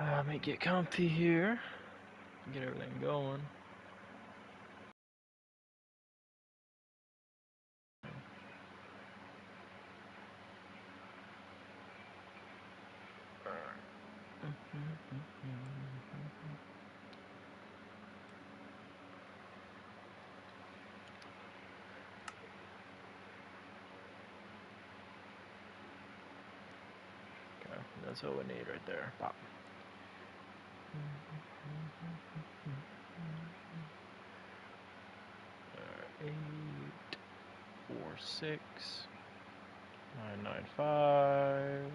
Let me get comfy here. Get everything going. Okay, that's what we need right there. Pop. 846 995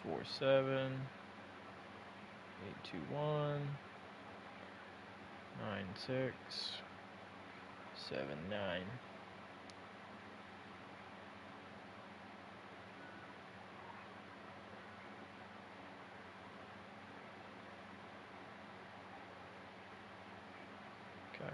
47 821 9679. Okay.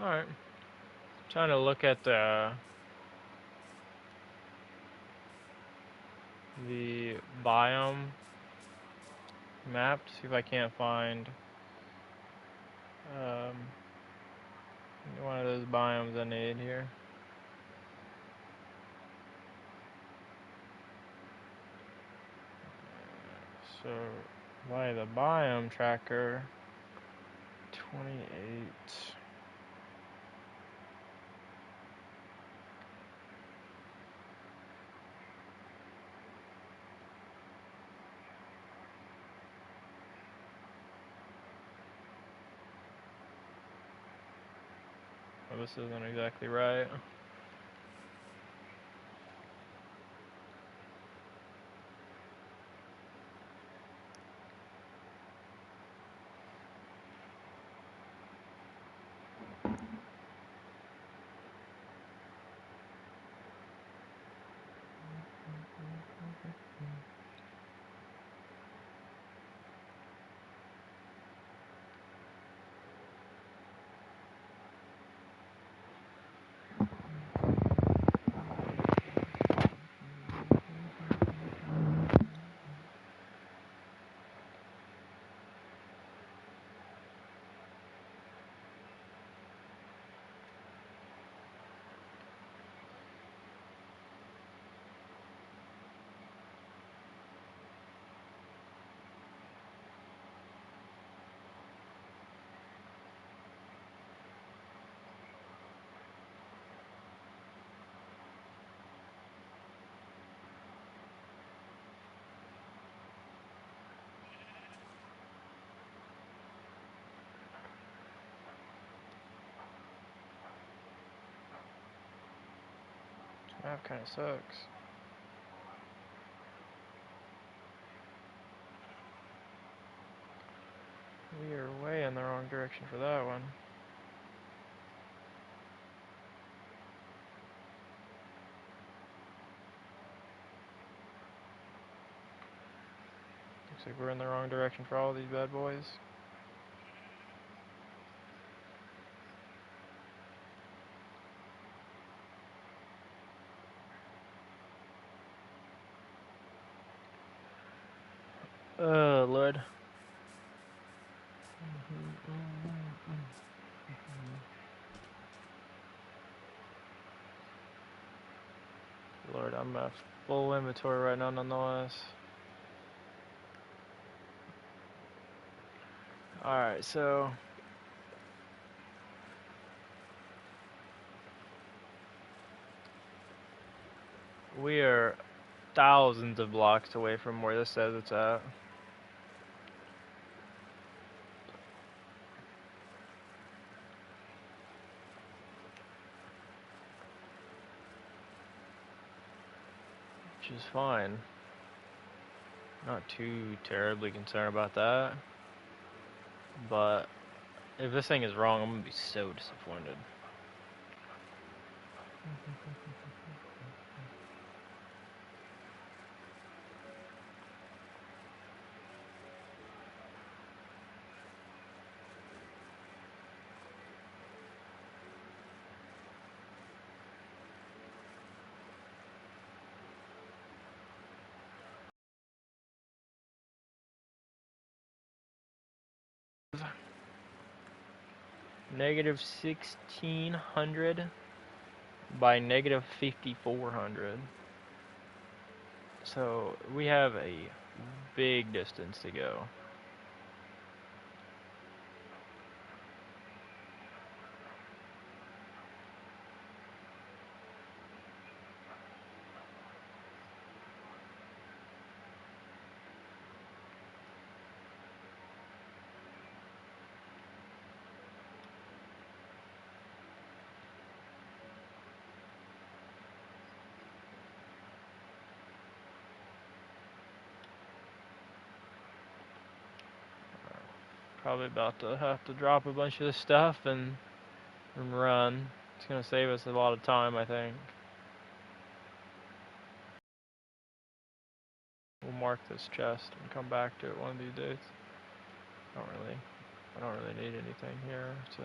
Alright. Trying to look at the biome map to see if I can't find one of those biomes I need here. So by the biome tracker, 28. Well, this isn't exactly right. That kind of sucks. We are way in the wrong direction for that one. Looks like we're in the wrong direction for all these bad boys. Oh, Lord. Lord, I'm at full inventory right now nonetheless. Alright, so we are thousands of blocks away from where this says it's at. which is fine. Not too terribly concerned about that. But if this thing is wrong, I'm gonna be so disappointed. Negative 1600 by negative 5400. So we have a big distance to go. Probably about to have to drop a bunch of this stuff and run. It's gonna save us a lot of time, I think. We'll mark this chest and come back to it one of these days. I don't really need anything here, so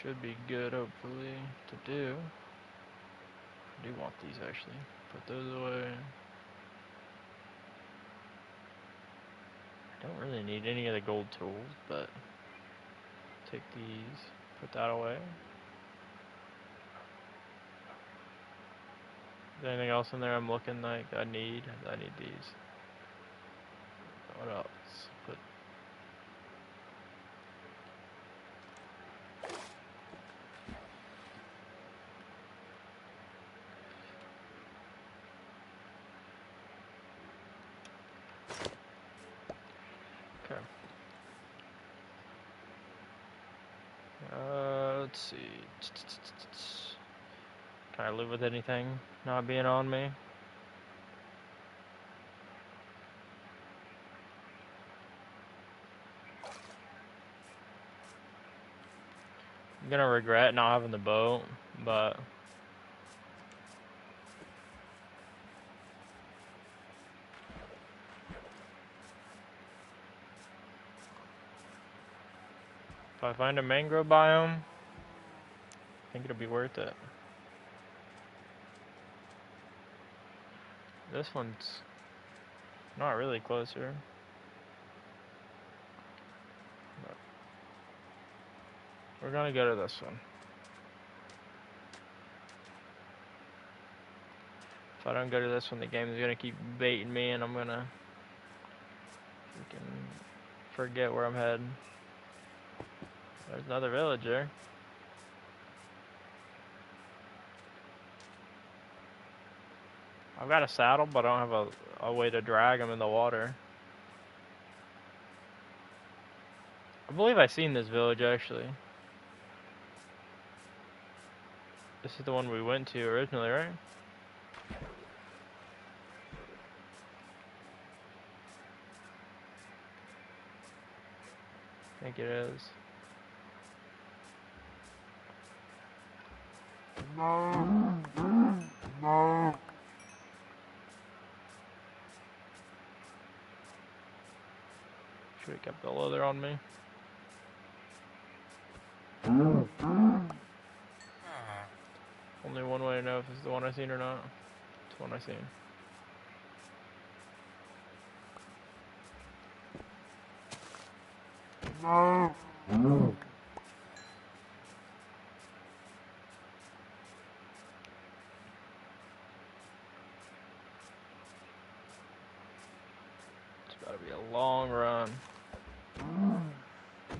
should be good hopefully to do. I do want these actually. Put those away. I don't really need any of the gold tools, but take these, put that away. Is there anything else in there I'm looking like I need? I need these. What else? Put okay. Let's see. Can I live with anything not being on me? I'm gonna regret not having the boat, but if I find a mangrove biome, I think it'll be worth it. This one's not really closer. But we're gonna go to this one. If I don't go to this one, the game is gonna keep baiting me, and I'm gonna freaking forget where I'm heading. There's another villager. I've got a saddle, but I don't have a way to drag him in the water. I believe I've seen this village actually. This is the one we went to originally, right? I think it is. Should have kept the leather on me. Only one way to know if it's the one I seen or not. It's the one I seen. It's gotta be a long run.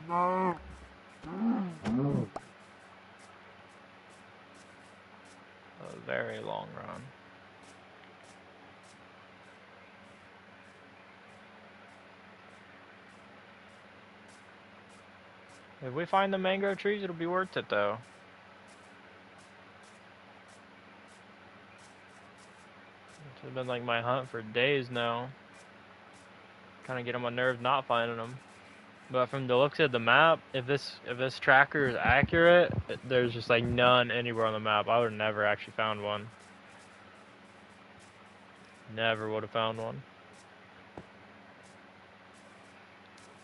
A very long run. If we find the mangrove trees, it'll be worth it though. been like my hunt for days now. Kind of get on my nerves not finding them. But from the looks of the map, if this tracker is accurate, there's just like none anywhere on the map. I would have never actually found one. Never would have found one.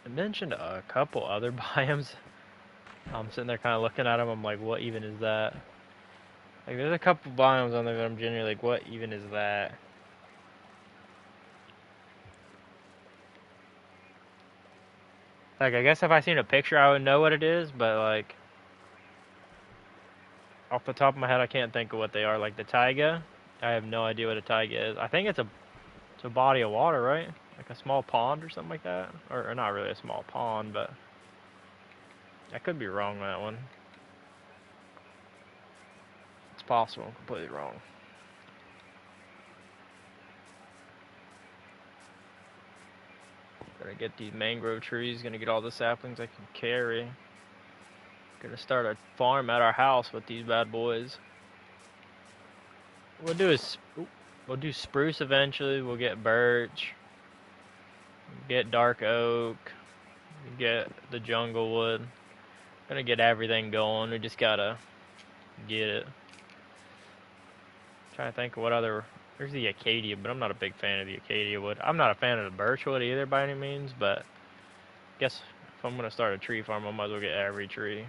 I mentioned a couple other biomes. I'm sitting there kind of looking at them. I'm like, what even is that? Like, there's a couple biomes on there that I'm genuinely like, what even is that? Like, I guess if I seen a picture, I would know what it is, but like, off the top of my head, I can't think of what they are. Like the taiga, I have no idea what a taiga is. I think it's a body of water, right? Like a small pond or something like that, or not really a small pond, but I could be wrong on that one. It's possible, I'm completely wrong. Gonna get these mangrove trees, gonna get all the saplings I can carry. Gonna start a farm at our house with these bad boys. We'll do spruce eventually. We'll get birch, get dark oak, get the jungle wood. Gonna get everything going. We just gotta get it. Trying to think of what other. There's the acacia, but I'm not a big fan of the acacia wood. I'm not a fan of the birch wood either by any means, but I guess if I'm gonna start a tree farm, I might as well get every tree.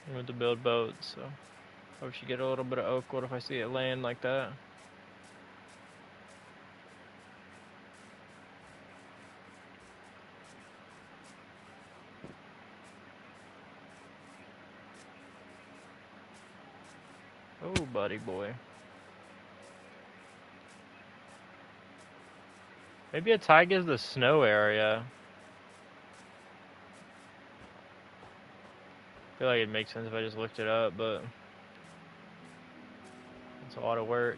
I want to build boats, so I should get a little bit of oak wood if I see it laying like that. Oh, buddy boy. Maybe a taiga is the snow area. I feel like it makes sense if I just looked it up, but it's a lot of work.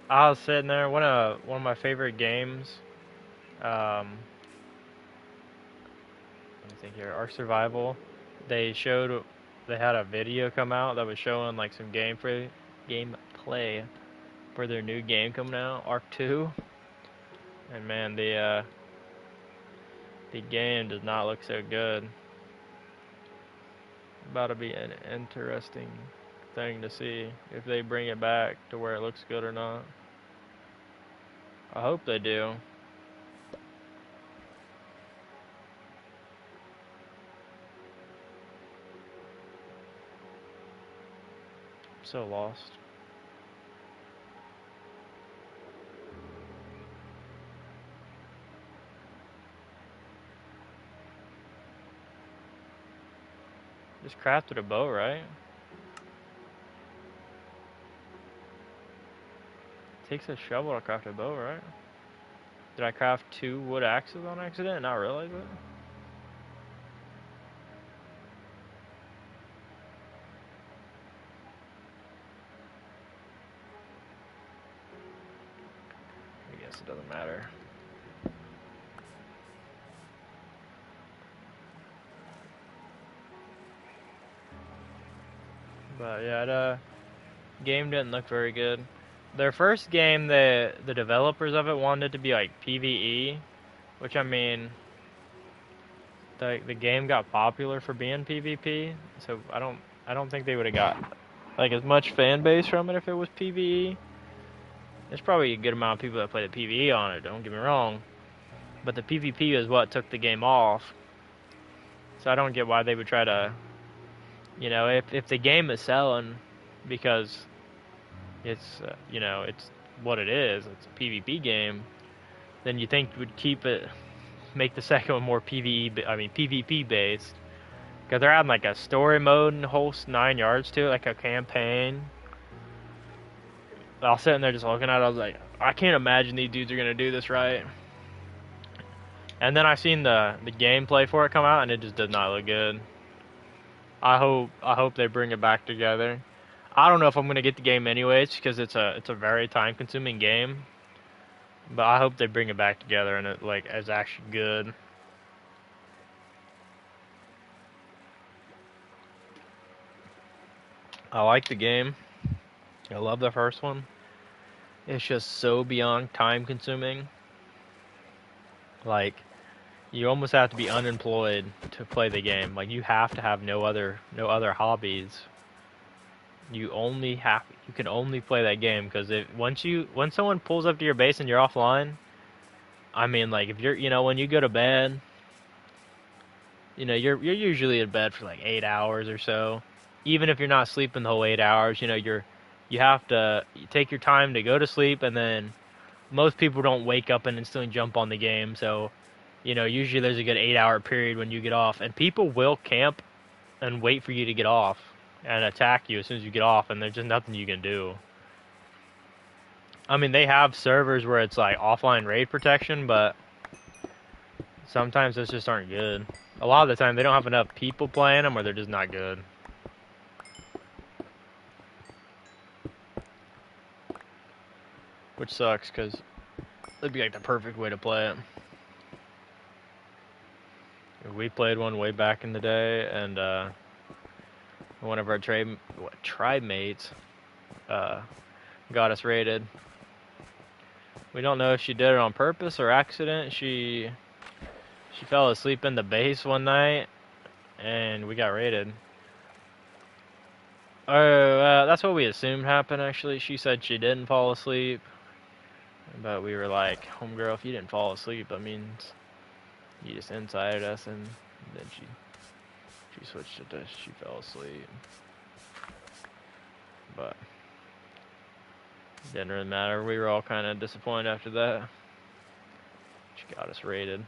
I was sitting there, one of my favorite games. Let me think here. Ark Survival. They had a video come out that was showing like some gameplay for their new game coming out, Ark 2. And man, the game does not look so good. About to be an interesting thing to see if they bring it back to where it looks good or not. I hope they do. I'm so lost. Just crafted a bow, right? Takes a shovel to craft a bow, right? Did I craft 2 wood axes on accident and not realize it? I guess it doesn't matter. But yeah, the game didn't look very good. Their first game, the developers of it wanted it to be like PvE, which I mean, the game got popular for being PvP, so I I don't think they would have got like as much fan base from it if it was PvE. There's probably a good amount of people that play the PvE on it, don't get me wrong. But the PvP is what took the game off. So I don't get why they would try to, you know, if the game is selling because it's, you know, it's what it is, it's a PvP game, then you think would keep it, make the second one more PvP based. Because they're adding like a story mode and the whole 9 yards to it, like a campaign. I was sitting there just looking at it, I was like, I can't imagine these dudes are going to do this right. And then I seen the gameplay for it come out, and it just does not look good. I hope they bring it back together. I don't know if I'm gonna get the game anyways, because it's a very time consuming game. But I hope they bring it back together and it like is actually good. I like the game. I love the first one. It's just so beyond time consuming. Like, you almost have to be unemployed to play the game. Like, you have to have no other hobbies. You can only play that game because when someone pulls up to your base and you're offline, I mean, like, if you're, you know, when you go to bed, you know, you're usually in bed for like 8 hours or so. Even if you're not sleeping the whole 8 hours, you know, you have to take your time to go to sleep, and then most people don't wake up and instantly jump on the game. So, you know, usually there's a good 8-hour period when you get off, and people will camp and wait for you to get off and attack you as soon as you get off, and there's just nothing you can do. I mean, they have servers where it's like offline raid protection, but sometimes those just aren't good. A lot of the time, they don't have enough people playing them, or they're just not good. Which sucks, because it'd be like the perfect way to play it. We played one way back in the day, and one of our tribe mates got us raided. We don't know if she did it on purpose or accident. She fell asleep in the base one night, and we got raided. Oh, that's what we assumed happened, actually. She said she didn't fall asleep, but we were like, homegirl, if you didn't fall asleep, that means you just incited us, and then she switched it to she fell asleep. But didn't really matter. We were all kind of disappointed after that. She got us raided.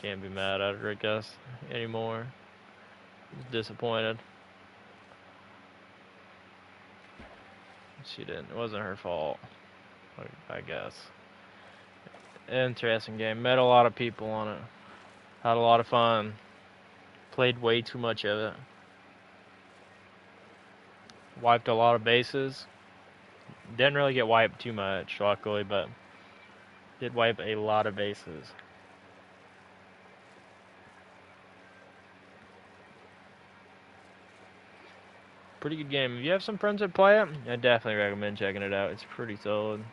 Can't be mad at her, I guess, anymore. Disappointed. She didn't. It wasn't her fault, I guess. Interesting game. Met a lot of people on it. Had a lot of fun. Played way too much of it. Wiped a lot of bases. Didn't really get wiped too much, luckily, but did wipe a lot of bases. Pretty good game. If you have some friends that play it, I definitely recommend checking it out. It's pretty solid.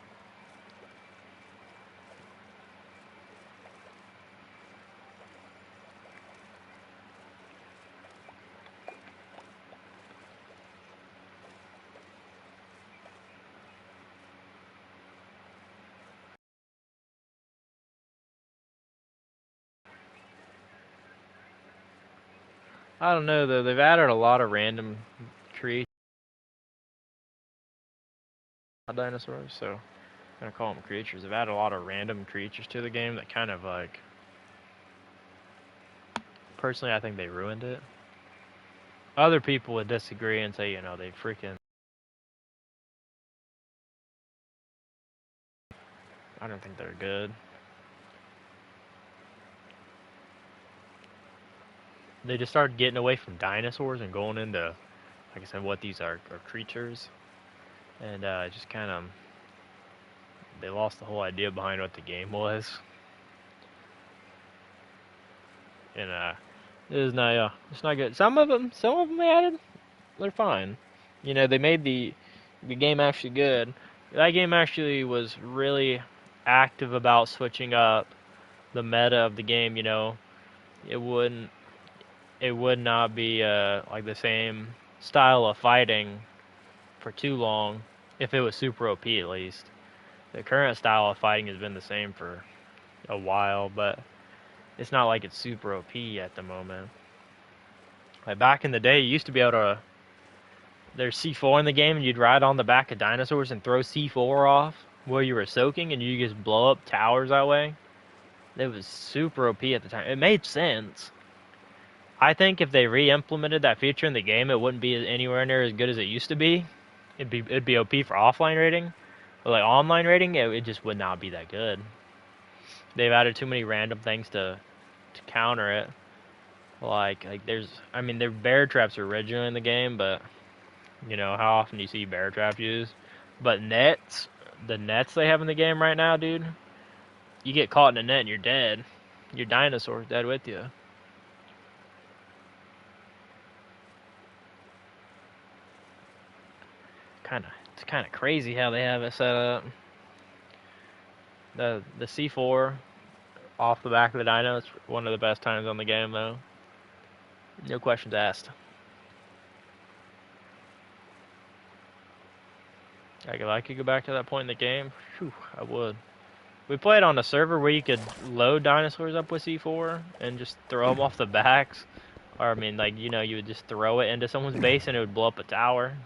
I don't know though, they've added a lot of random creatures, dinosaurs, so I'm gonna call them creatures. They've added a lot of random creatures to the game that kind of like, personally I think they ruined it. Other people would disagree and say, you know, they freaking, I don't think they're good. They just started getting away from dinosaurs and going into, like I said, what these are creatures. And just kind of, they lost the whole idea behind what the game was. And it's not good. Some of them they added, they're fine. You know, they made the game actually good. That game actually was really active about switching up the meta of the game. You know, it it would not be like the same style of fighting for too long if it was super OP at least. The current style of fighting has been the same for a while, but it's not like it's super OP at the moment. Like back in the day, you used to be able to. There's C4 in the game, and you'd ride on the back of dinosaurs and throw C4 off while you were soaking, and you just blow up towers that way. It was super OP at the time. It made sense. I think if they re-implemented that feature in the game, it wouldn't be anywhere near as good as it used to be. It'd be OP for offline rating, but like online rating, it just would not be that good. They've added too many random things to counter it. Like there's, I mean, there bear traps originally in the game, but you know how often do you see bear trap used? But nets, the nets they have in the game right now, dude, you get caught in a net and you're dead. Your dinosaur's dead with you. It's kind of crazy how they have it set up. The C4 off the back of the dino, it's one of the best times on the game though. No questions asked. Like if I could go back to that point in the game, whew, I would. We played on a server where you could load dinosaurs up with C4 and just throw them off the backs. Or I mean, like, you know, you would just throw it into someone's base and it would blow up a tower.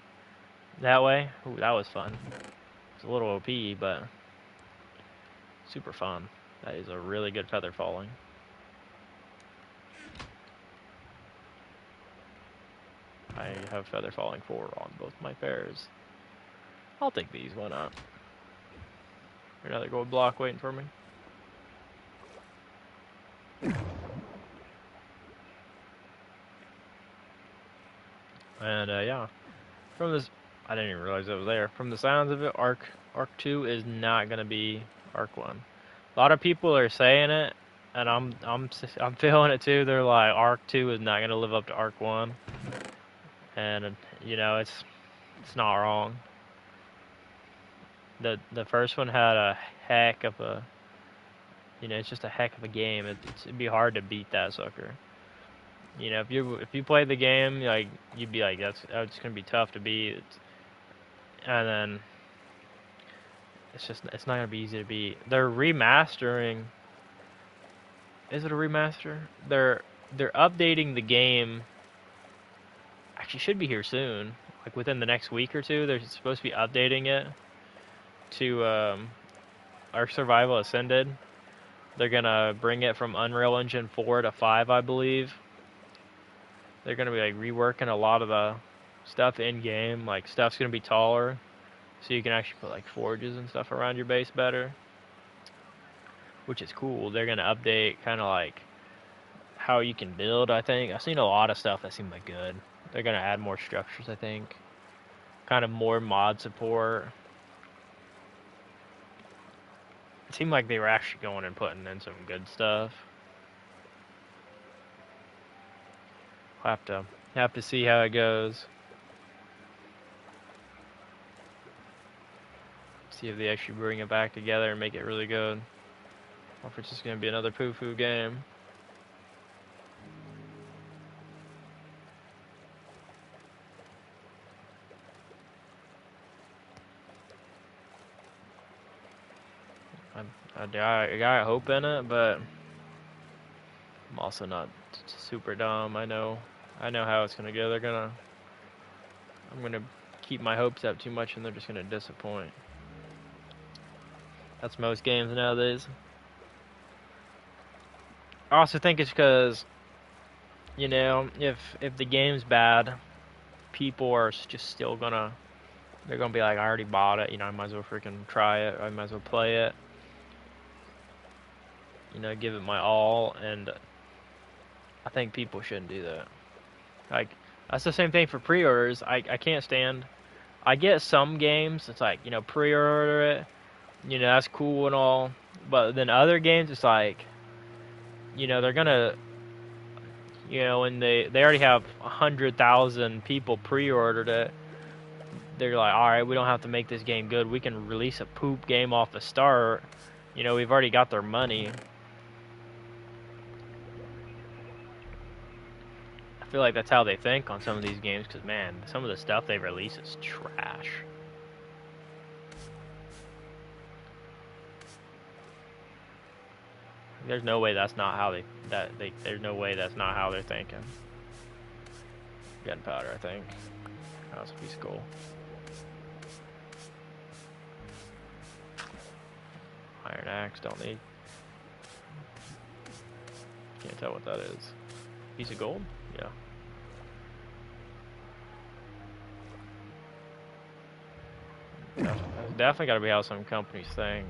That way, ooh, that was fun. It's a little OP, but super fun. That is a really good feather falling. I have feather falling 4 on both my pairs. I'll take these, why not? Another gold block waiting for me. And yeah, from this, I didn't even realize it was there. From the sounds of it, Arc 2 is not gonna be Arc 1. A lot of people are saying it, and I'm feeling it too. They're like, Arc 2 is not gonna live up to Arc 1, and you know it's not wrong. The first one had a heck of a, you know, it's just a heck of a game. It'd be hard to beat that sucker. You know, if you play the game, like you'd be like, that's gonna be tough to beat. And then it's not gonna be easy to beat. They're remastering. Is it a remaster? They're updating the game. Actually, should be here soon. Like within the next week or two, they're supposed to be updating it to Ark Survival Ascended. They're gonna bring it from Unreal Engine 4 to 5, I believe. They're gonna be like reworking a lot of the stuff in game. Like stuff's gonna be taller, so you can actually put like forges and stuff around your base better, which is cool. They're gonna update kind of like how you can build. I think I've seen a lot of stuff that seemed like good. They're gonna add more structures. I think, kind of more mod support. It seemed like they were actually going and putting in some good stuff. I'll have to see how it goes. See if they actually bring it back together and make it really good, or if it's just gonna be another poo-poo game. I got hope in it, but I'm also not super dumb. I know how it's gonna go. I'm gonna keep my hopes up too much, and they're just gonna disappoint. That's most games nowadays. I also think it's because, you know, if the game's bad, people are just still they're gonna be like, I already bought it. You know, I might as well freaking try it. I might as well play it. You know, give it my all, and I think people shouldn't do that. Like, that's the same thing for pre-orders. I can't stand. I get some games, it's like, you know, pre-order it, you know, that's cool and all, but then other games, it's like, you know, they're gonna, you know, when they already have 100,000 people pre-ordered it, they're like, alright, we don't have to make this game good, we can release a poop game off the start, you know, we've already got their money. I feel like that's how they think on some of these games, because man, some of the stuff they release is trash. There's no way that's not how there's no way that's not how they're thinking. Gunpowder, I think. That's a piece of gold. Iron axe, don't need. Can't tell what that is. Piece of gold? Yeah. Definitely gotta be how some companies think.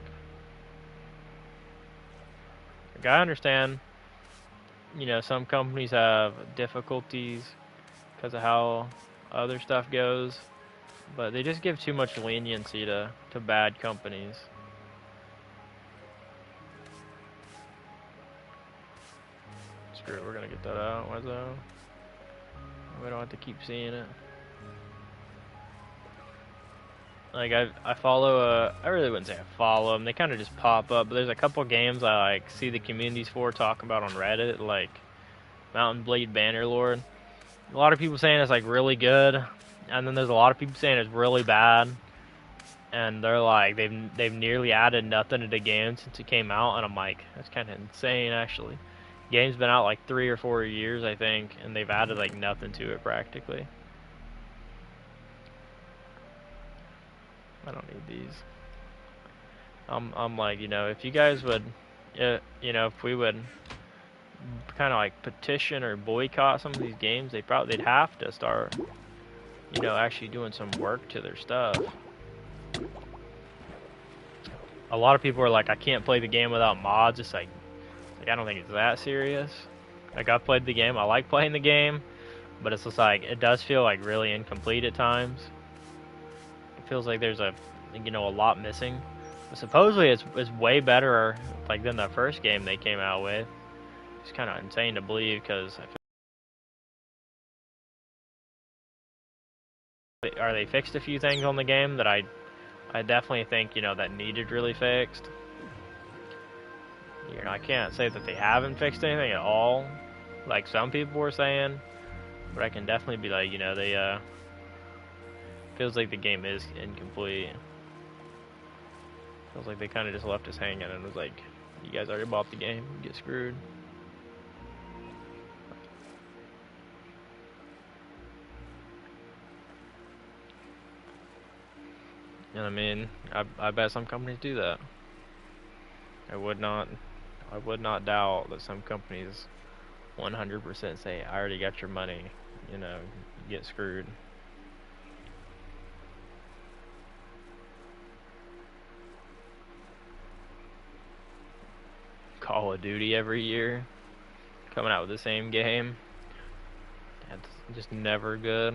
Like, I understand, you know, some companies have difficulties because of how other stuff goes, but they just give too much leniency to bad companies. Screw it, we're gonna get that out, Wazzo. We don't have to keep seeing it. Like, I follow, I really wouldn't say I follow them, they kind of just pop up, but there's a couple games I, like, see the communities for talking about on Reddit, like Mountain Blade Bannerlord. A lot of people saying it's, like, really good, and then there's a lot of people saying it's really bad, and they're like, they've nearly added nothing to the game since it came out, and I'm like, that's kind of insane, actually. Game's been out, like, 3 or 4 years, I think, and they've added, like, nothing to it, practically. I don't need these. I'm like, you know, if you guys would, you know, if we would kind of like petition or boycott some of these games, they'd have to start, you know, actually doing some work to their stuff. A lot of people are like, I can't play the game without mods. It's like I don't think it's that serious. Like, I've played the game, I like playing the game, but it's just like, it does feel like really incomplete at times. It feels like there's a, you know, a lot missing. But supposedly it's way better, like, than the first game they came out with. It's kind of insane to believe, because are they fixed a few things on the game that I definitely think, you know, that needed really fixed. You know, I can't say that they haven't fixed anything at all, like some people were saying, but I can definitely be like, you know, they feels like the game is incomplete. Feels like they kind of just left us hanging and was like, you guys already bought the game, you get screwed. And I mean, I bet some companies do that. I would not doubt that some companies 100% say, I already got your money, you know, get screwed. Call of Duty every year, coming out with the same game. That's just never good.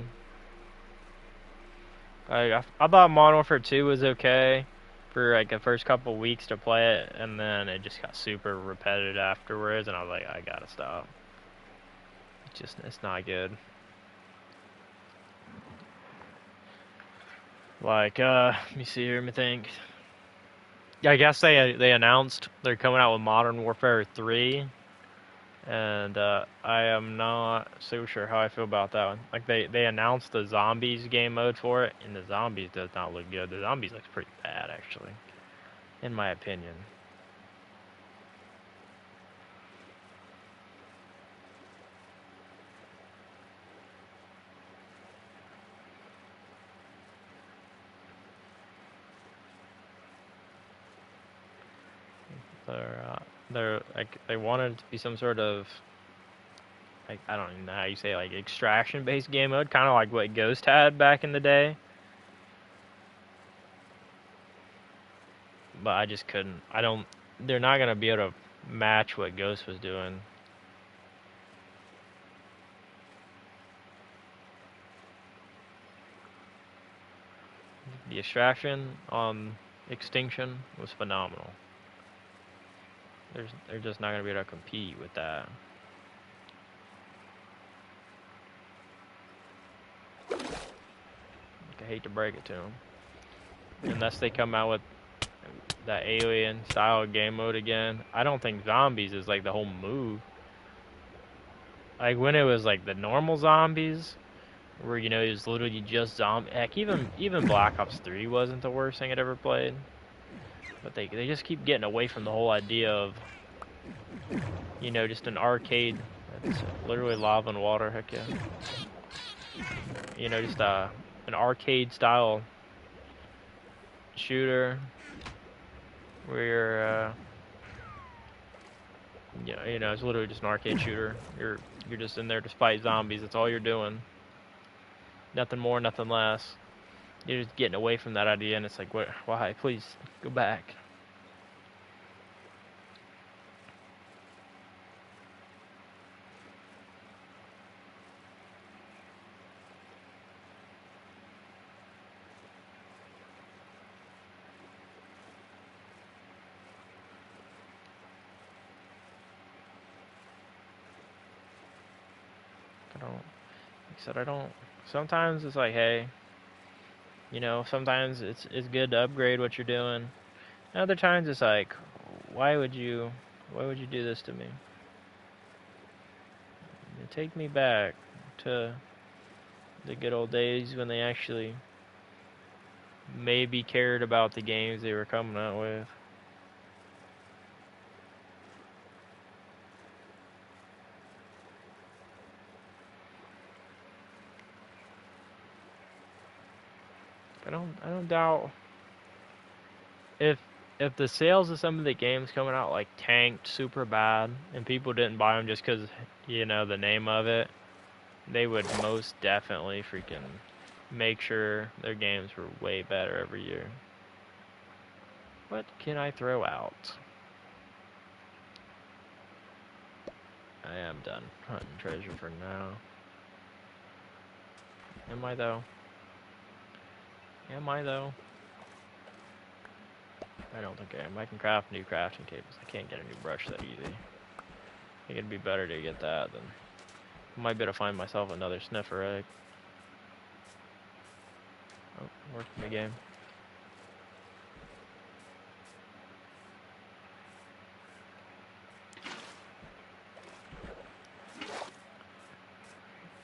I thought Modern Warfare 2 was okay for like the first couple weeks to play it, and then it just got super repetitive afterwards, and I was like, I gotta stop. It's not good. Like, let me see here, let me think. Yeah, I guess they announced they're coming out with Modern Warfare 3, and I am not so sure how I feel about that one. Like, they announced the Zombies game mode for it, and the Zombies does not look good. The Zombies looks pretty bad, actually, in my opinion. They're like, they wanted it to be some sort of, like, I don't even know how you say, like, extraction based game mode, kind of like what Ghost had back in the day. But I just couldn't. They're not gonna be able to match what Ghost was doing. The extraction on Extinction was phenomenal. They're just not gonna be able to compete with that. I hate to break it to them, unless they come out with that alien style game mode again. I don't think Zombies is like the whole move. Like when it was like the normal zombies, where you know it was literally just zombie. Heck, even Black Ops 3 wasn't the worst thing I'd ever played. But they just keep getting away from the whole idea of, you know, just an arcade. It's literally lava and water. Heck yeah. You know, just an arcade style shooter where you're yeah, you know, it's literally just an arcade shooter. You're just in there to fight zombies. That's all you're doing. Nothing more, nothing less. You're just getting away from that idea, and it's like, what? Why? Please go back. I don't. Like I said, I don't. Sometimes it's like, hey, you know, sometimes it's good to upgrade what you're doing. And other times it's like, why would you do this to me? Take me back to the good old days when they actually maybe cared about the games they were coming out with. I don't doubt if the sales of some of the games coming out like tanked super bad and people didn't buy them just because, you know, the name of it, they would most definitely freaking make sure their games were way better every year. What can I throw out? I am done hunting treasure for now. Am I though? Am I though? I don't think I am. I can craft new crafting tables. I can't get a new brush that easy. I think it'd be better to get that than... I might be able to find myself another sniffer egg. Oh, working the game.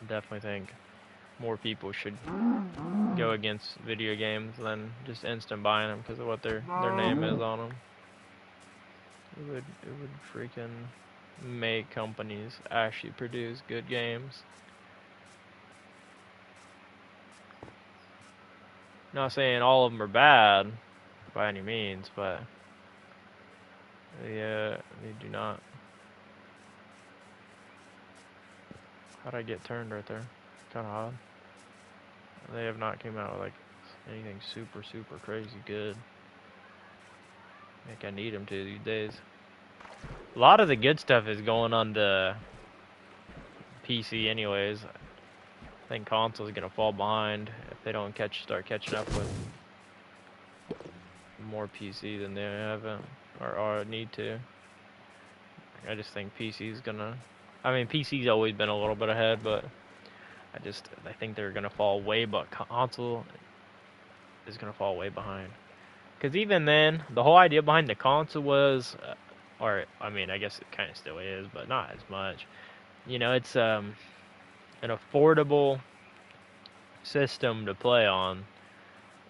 I definitely think more people should go against video games than just instant buying them because of what their name is on them. It would freaking make companies actually produce good games. Not saying all of them are bad by any means, but they do not. How'd I get turned right there? Kind of odd. They have not came out with like anything super crazy good. I think I need them to these days. A lot of the good stuff is going on to PC anyways. I think console's gonna fall behind if they don't start catching up with more PC than they haven't or need to. I just think PC's gonna... I mean, PC's always been a little bit ahead, but I think they're gonna fall way, but console is gonna fall way behind. Because even then, the whole idea behind the console was, or I mean, I guess it kind of still is, but not as much. You know, it's an affordable system to play on,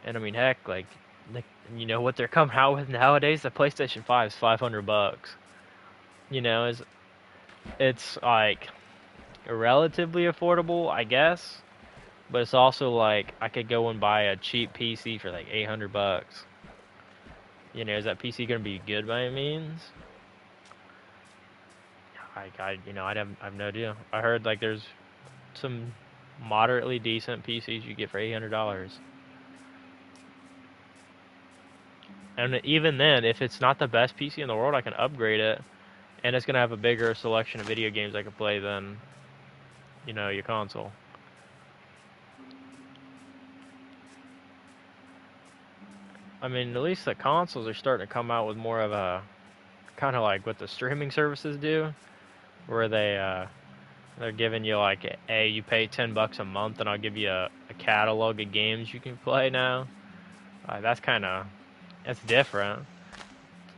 and I mean, heck, like you know what they're coming out with nowadays? The PlayStation 5 is $500. You know, it's like relatively affordable, I guess, but it's also like I could go and buy a cheap PC for like $800. You know, is that PC gonna be good by any means? I have no idea. I heard like there's some moderately decent PCs you get for $800. And even then, if it's not the best PC in the world, I can upgrade it, and it's gonna have a bigger selection of video games I can play than, you know, your console. I mean, at least the consoles are starting to come out with more of a kind of like what the streaming services do, where they're giving you like, hey, you pay $10 a month, and I'll give you a catalog of games you can play now. That's different.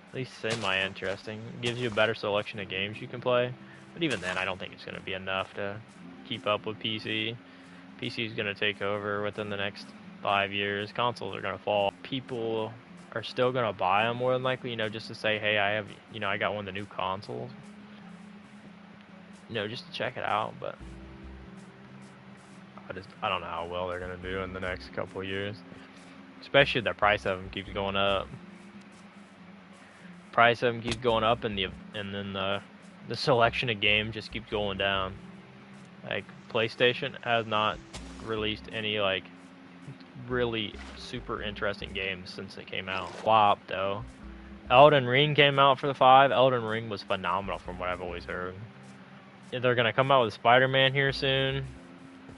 At least semi-interesting. It gives you a better selection of games you can play. But even then, I don't think it's going to be enough to keep up with PC. PC is going to take over within the next 5 years. Consoles are going to fall. People are still going to buy them more than likely, just to say, hey, I have, I got one of the new consoles. Just to check it out, but I don't know how well they're going to do in the next couple of years. Especially if the price of them keeps going up. Price of them keeps going up, and then the selection of games just keeps going down. Like, PlayStation has not released any, like, really super interesting games since they came out. Flop, though. Elden Ring came out for the 5. Elden Ring was phenomenal from what I've always heard. They're gonna come out with Spider-Man here soon,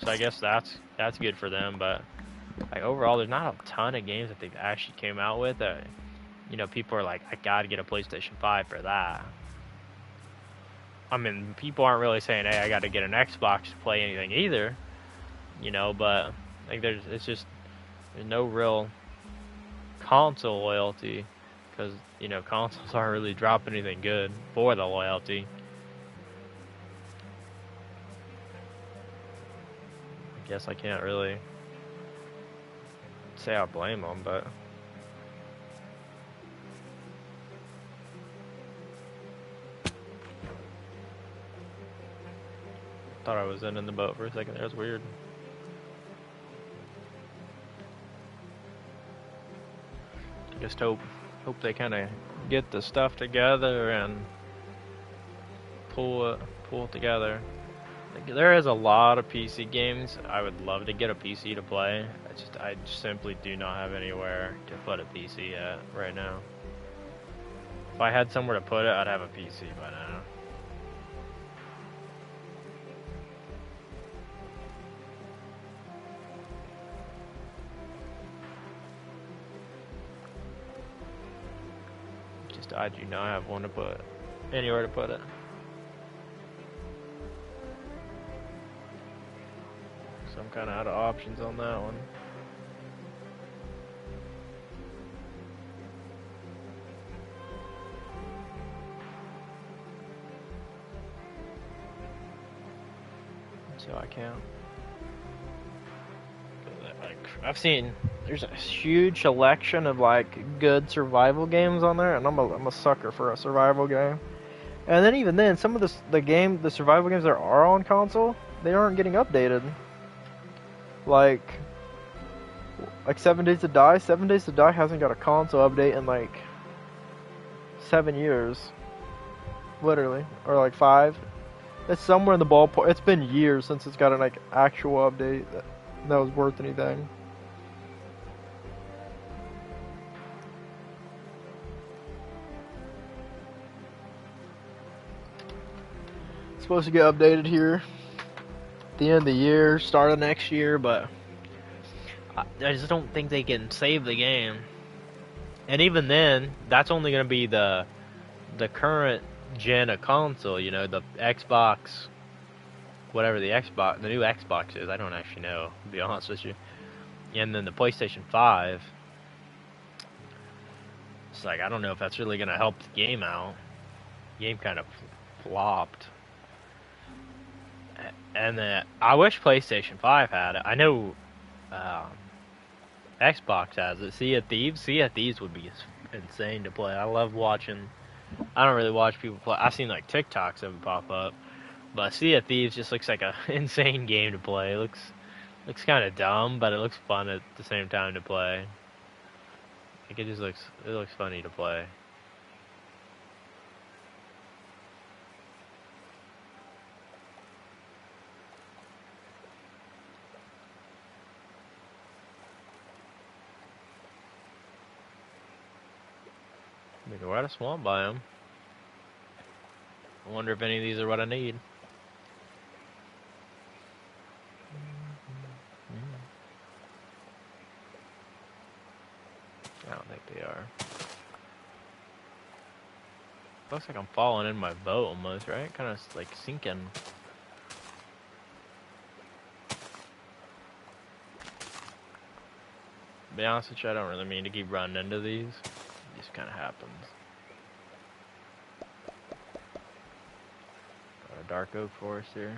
so I guess that's good for them. But like overall, there's not a ton of games that they've actually came out with that people are like, I gotta get a PlayStation 5 for that. I mean, people aren't really saying, hey, I gotta get an Xbox to play anything either, but like there's no real console loyalty because consoles aren't really dropping anything good for the loyalty. I guess I can't really say I blame them, but thought I was in the boat for a second. That was weird. Just hope they kind of get the stuff together and pull it together. There is a lot of PC games I would love to get a PC to play. I just simply do not have anywhere to put a PC at right now. If I had somewhere to put it, I'd have a PC by now. I do not have one to put anywhere to put it. So I'm kind of out of options on that one. So I can't. I've seen there's a huge selection of like good survival games on there, and I'm a sucker for a survival game. And then even then, some of the survival games that are on console, they aren't getting updated. Like 7 Days to Die. 7 Days to Die hasn't got a console update in like 7 years, literally, or like 5. It's somewhere in the ballpark. It's been years since it's got an like actual update that was worth anything. It's supposed to get updated here at the end of the year, start of next year, but I just don't think they can save the game. And even then, that's only going to be the current gen of console, the Xbox, whatever the new Xbox is. I don't actually know, to be honest with you. And then the PlayStation 5. It's like, I don't know if that's really going to help the game out. The game kind of flopped. And I wish PlayStation 5 had it. I know Xbox has it. Sea of Thieves would be insane to play. I love watching. I don't really watch people play. I've seen like TikToks of them pop up. But Sea of Thieves just looks like a insane game to play. It looks kind of dumb, but it looks fun at the same time to play. Like it looks funny to play. We're at a swamp biome. I wonder if any of these are what I need. I don't think they are. Looks like I'm falling in my boat almost, right? Kind of like sinking. To be honest with you, I don't really mean to keep running into these. It just kind of happens. a dark oak forest here.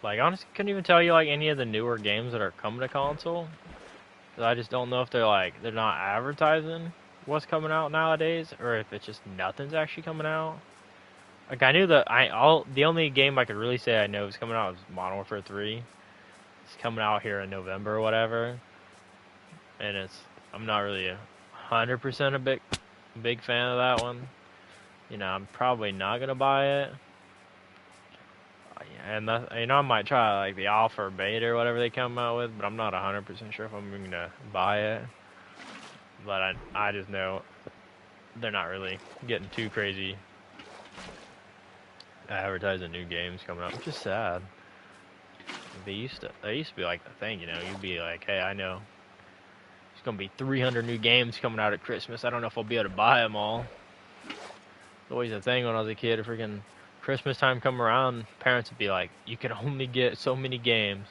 Like, honestly, couldn't even tell you, like, any of the newer games that are coming to console. I just don't know if they're not advertising what's coming out nowadays, or if it's just nothing's actually coming out. Like, I knew the only game I could really say I know is coming out is Modern Warfare 3. It's coming out here in November or whatever. And I'm not really 100% a big fan of that one. You know, I'm probably not gonna buy it. And I might try like the alpha or beta or whatever they come out with, but I'm not 100% sure if I'm gonna buy it. But I just know they're not really getting too crazy advertising new games coming out, which is sad. They used to be like the thing, you know. You'd be like, hey, I know there's gonna be 300 new games coming out at Christmas. I don't know if I'll be able to buy them all. It's always a thing when I was a kid. Freaking Christmas time come around, parents would be like, you can only get so many games.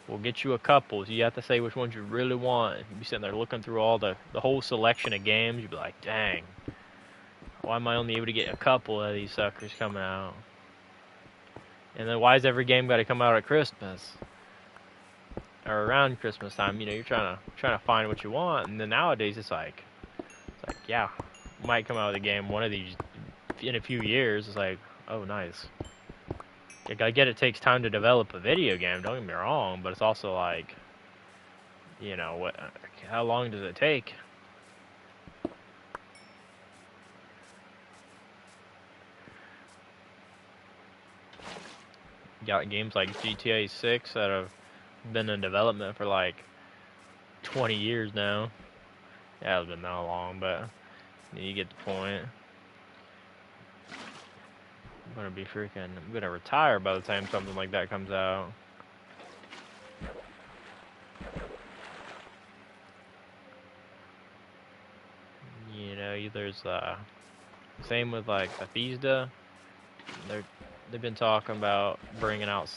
We'll get you a couple. So you have to say which ones you really want. You'd be sitting there looking through all the whole selection of games. You'd be like, dang, why am I only able to get a couple of these suckers coming out? And then why is every game got to come out at Christmas or around Christmas time? You know, you're trying to find what you want. And then nowadays it's like yeah, might come out with a game one of these in a few years. It's like, oh, nice. I get it takes time to develop a video game, don't get me wrong, but it's also like, you know, how long does it take? You got games like GTA 6 that have been in development for like 20 years now. Yeah, it's been that long, but you get the point. I'm gonna retire by the time something like that comes out. You know, there's same with like Bethesda. They've been talking about bringing out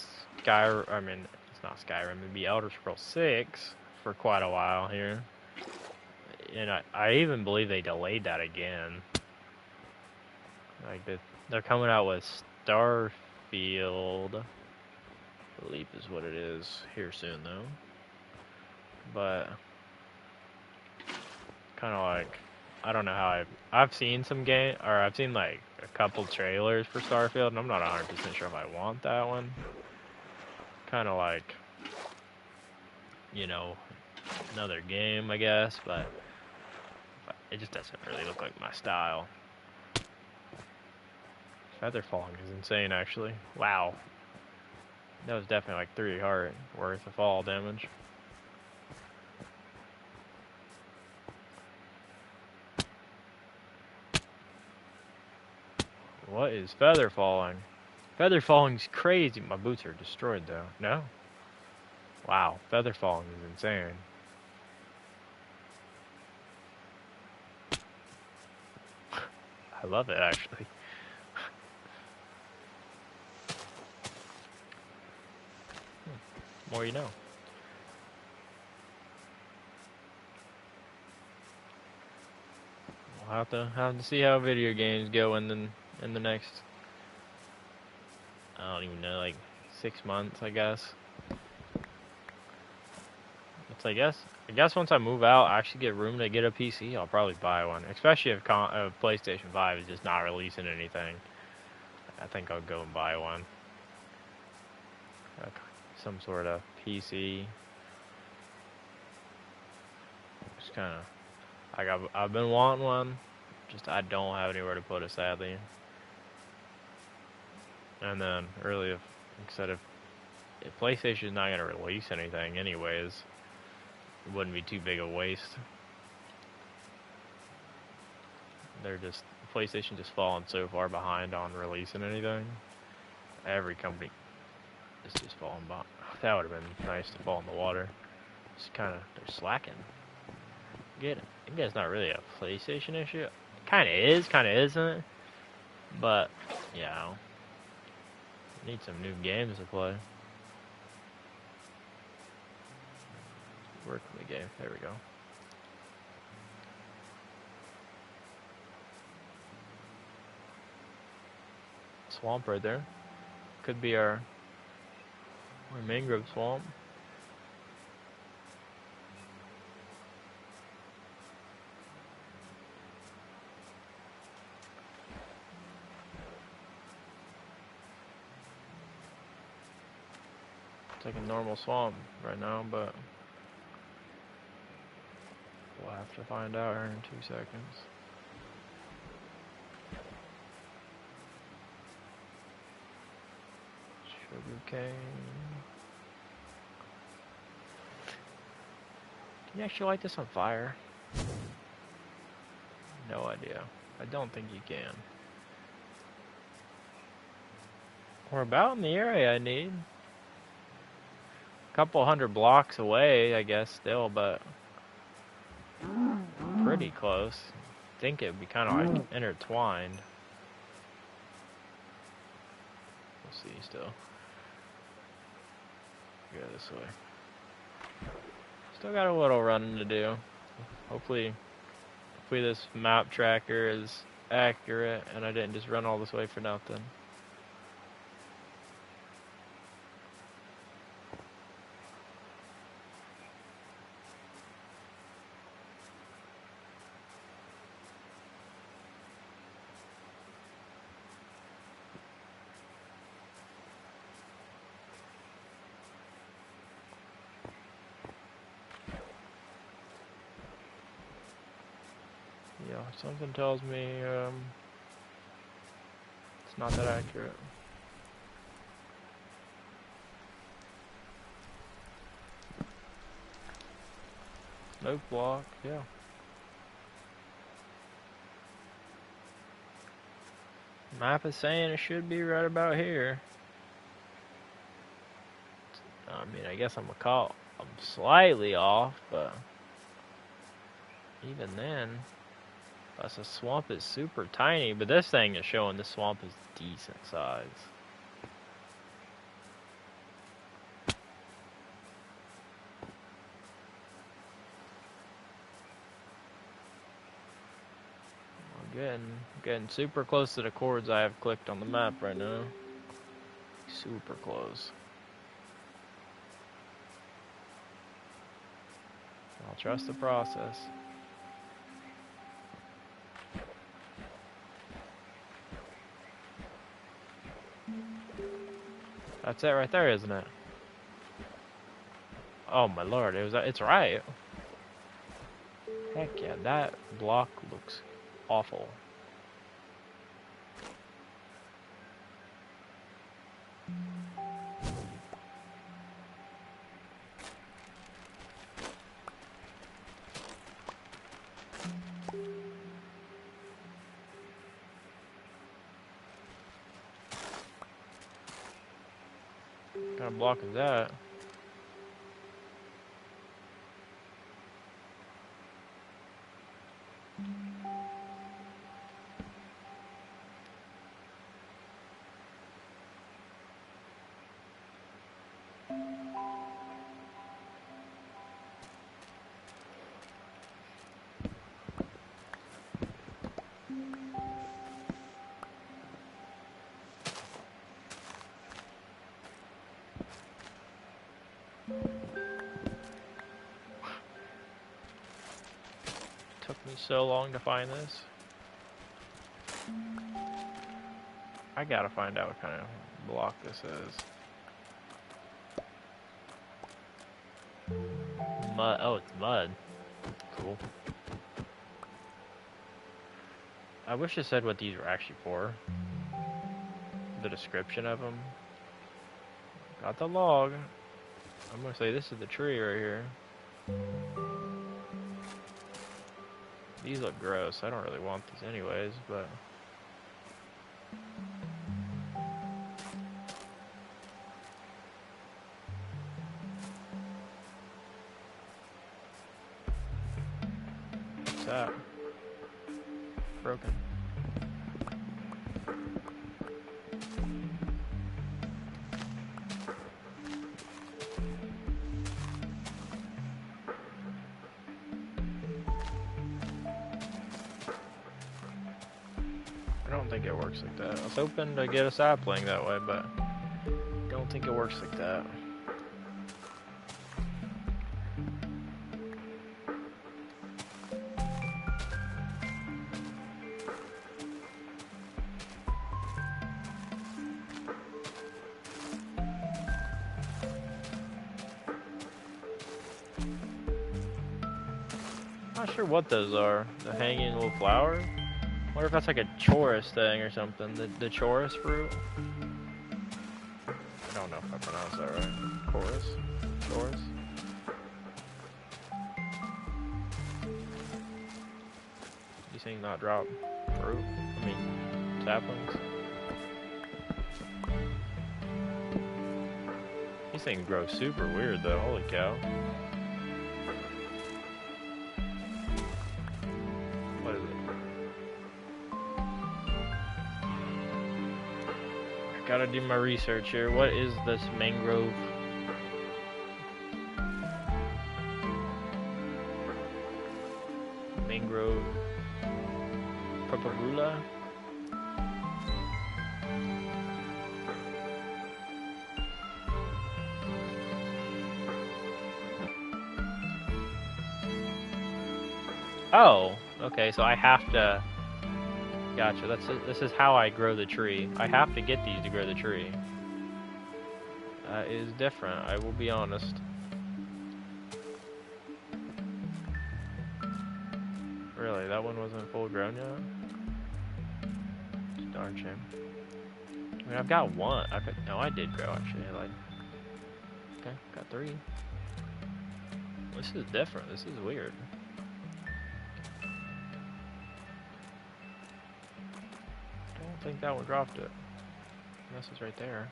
I mean, it's not Skyrim. It'd be Elder Scrolls 6 for quite a while here. And I even believe they delayed that again. Like they're coming out with Starfield, I believe is what it is, here soon though. But kind of like, I don't know how I've seen I've seen like a couple trailers for Starfield, and I'm not 100% sure if I want that one. Kind of like, you know, another game, I guess, but it just doesn't really look like my style. Feather falling is insane, actually. Wow. That was definitely like 3 heart worth of fall damage. What is feather falling? Feather falling's crazy. My boots are destroyed though. No? Wow, feather falling is insane. I love it, actually. More you know. We'll have to see how video games go in the next, I don't even know, like 6 months, I guess. It's I guess once I move out, I actually get room to get a PC, I'll probably buy one. Especially if PlayStation 5 is just not releasing anything. I think I'll go and buy one. Some sort of PC. Just kind of, like I've been wanting one, just I don't have anywhere to put it, sadly. And then really, if PlayStation's not gonna release anything anyways, it wouldn't be too big a waste. PlayStation just falling so far behind on releasing anything. Every company is just falling behind. That would have been nice to fall in the water. It's they're slacking. I guess it's not really a PlayStation issue. Kind of is, kind of isn't. But, yeah. Need some new games to play. work in the game. There we go. Swamp right there. Could be our Mangrove Swamp. It's like a normal swamp right now, but we'll have to find out here in 2 seconds. Sugarcane. Can you actually light this on fire? No idea. I don't think you can. We're about in the area I need. A couple 100 blocks away, I guess, still, but pretty close. I think it would be kind of like intertwined. We'll see still. Go this way. Still got a little running to do. Hopefully this map tracker is accurate and I didn't just run all this way for nothing. Yeah, something tells me it's not that accurate. Smoke block, yeah. Map is saying it should be right about here. I mean, I guess I'm slightly off, but even then, plus the swamp is super tiny, but this thing is showing the swamp is decent size. Getting super close to the chords I have clicked on the map right now. Super close. I'll trust the process. That's it right there, isn't it? Oh my lord, it's right. Heck yeah, that block looks awful. What kind of block is that? Took me so long to find this. I gotta find out what kind of block this is. Mud. Oh, it's mud. Cool. I wish it said what these were actually for. The description of them. Got the log. I'm gonna say this is the tree right here. These look gross. I don't really want these anyways, but... What's that? Broken. I don't think it works like that. I was hoping to get a sapling that way, but I don't think it works like that. I'm not sure what those are. The hanging little flowers? I wonder if that's like a chorus thing or something. The chorus fruit? I don't know if I pronounced that right. Chorus? Chorus? These things not drop fruit? I mean, saplings? These things grow super weird though, holy cow. What is it? I gotta do my research here. What is this mangrove? Mangrove Propagula? Oh, okay, so I have to... Gotcha, this is how I grow the tree. I have to get these to grow the tree. That is different, I will be honest. Really, that one wasn't full grown yet? Darn shame. I mean, I've got one. No, I did grow actually. Okay, got 3. This is different. This is weird. I don't think that one dropped it. Unless it's right there.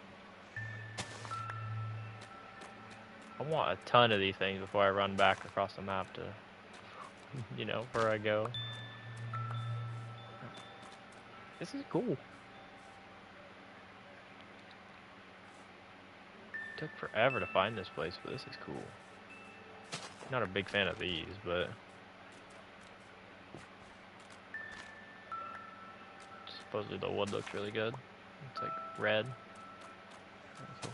I want a ton of these things before I run back across the map to, you know, where I go. This is cool. Took forever to find this place, but this is cool. Not a big fan of these, but supposedly the wood looks really good. It's like red. Cool.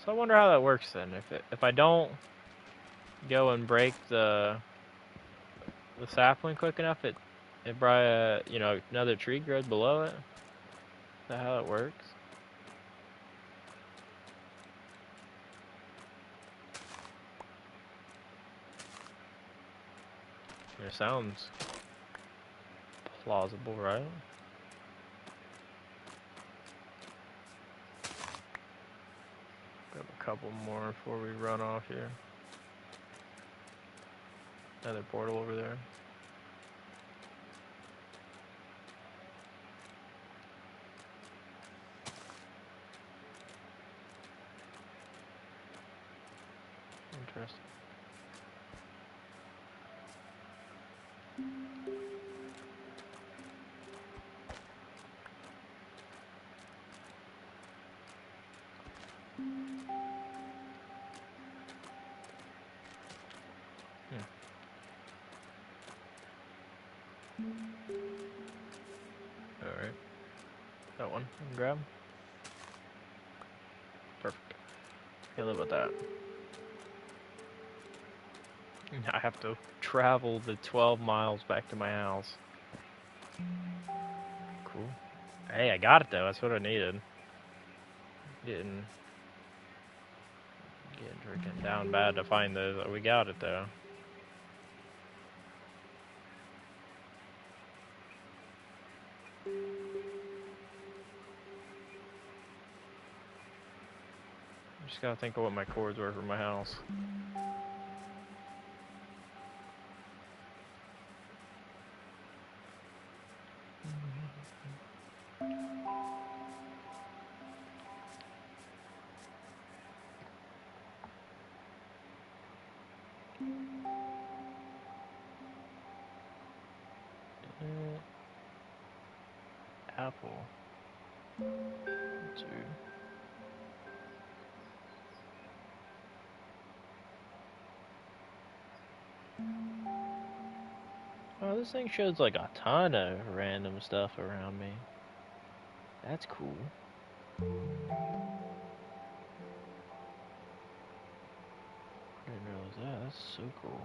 So I wonder how that works then. If I don't go and break the sapling quick enough, it probably you know, another tree grows below it. Is that how it works? It sounds plausible, right? Grab a couple more before we run off here. Another portal over there. Interesting. Alright. That one. Grab. Perfect. Okay, live with that. I have to travel the 12 miles back to my house. Cool. Hey, I got it though. That's what I needed. Getting freaking down bad to find those. We got it though. Just gotta think of what my cords were for my house. Apple. 2. Oh, this thing shows like a ton of random stuff around me. That's cool. I didn't realize that. That's so cool.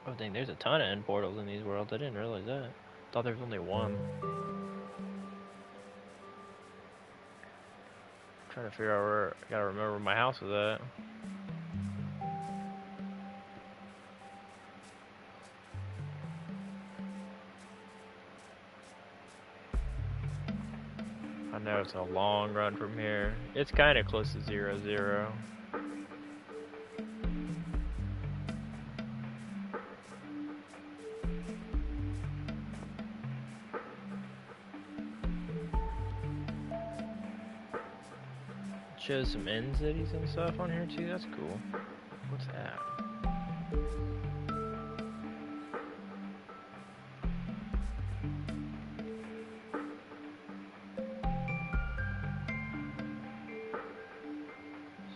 Oh dang, there's a ton of end portals in these worlds. I didn't realize that. Thought there was only one. I'm trying to figure out where. I gotta remember where my house is at. I know it's a long run from here. It's kind of close to 0-0. Shows some end cities and stuff on here too. That's cool. What's that?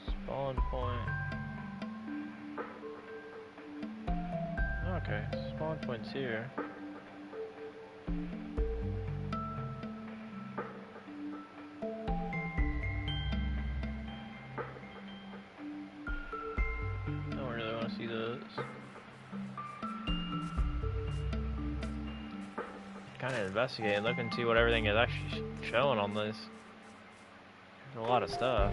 Spawn point. Okay, spawn point's here. Don't really want to see those. Kind of investigate, look and see what everything is actually showing on this. There's a lot of stuff.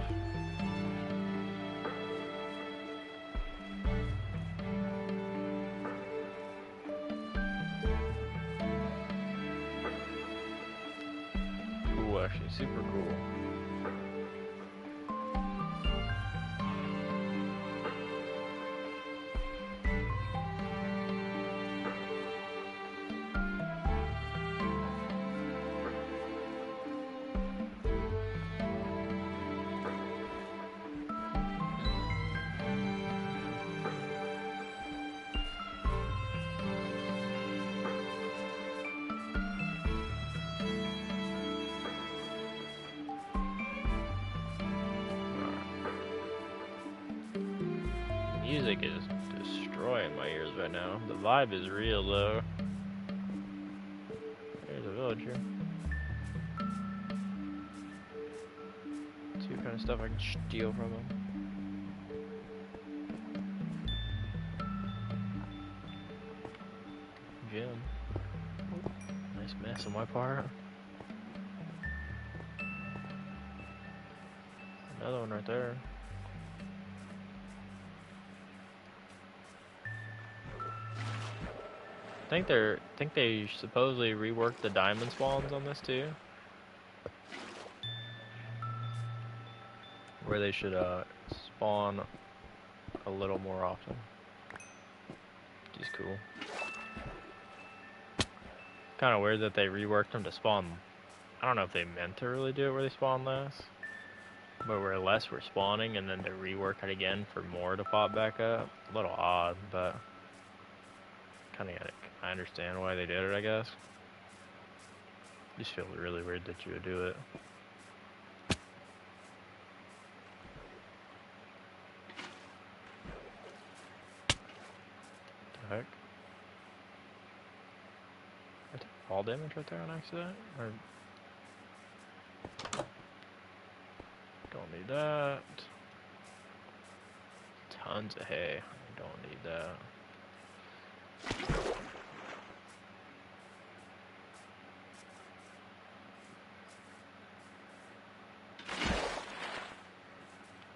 Cool, actually, super cool. Music is destroying my ears right now. The vibe is real low. There's a villager. See what kind of stuff I can steal from him. Gem. Nice mess on my part. Another one right there. I think they supposedly reworked the diamond spawns on this too, where they should spawn a little more often, which is cool. Kind of weird that they reworked them to spawn. I don't know if they meant to really do it where they spawn less, but where less were spawning and then to rework it again for more to pop back up. A little odd, but kind of I understand why they did it, I guess. Just feels really weird that you would do it. What the heck? I took fall damage right there on accident? Or don't need that. Tons of hay. I don't need that.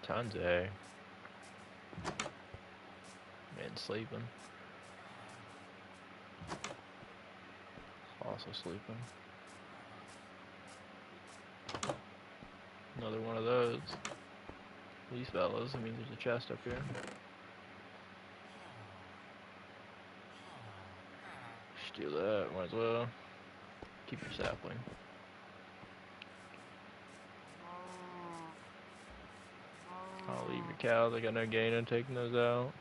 Tons of hay. Man sleeping. Also sleeping. Another one of those. These fellas. I mean, there's a chest up here. Steal that. Might as well. Keep your sapling. I'll leave your cows. I got no gain in taking those out.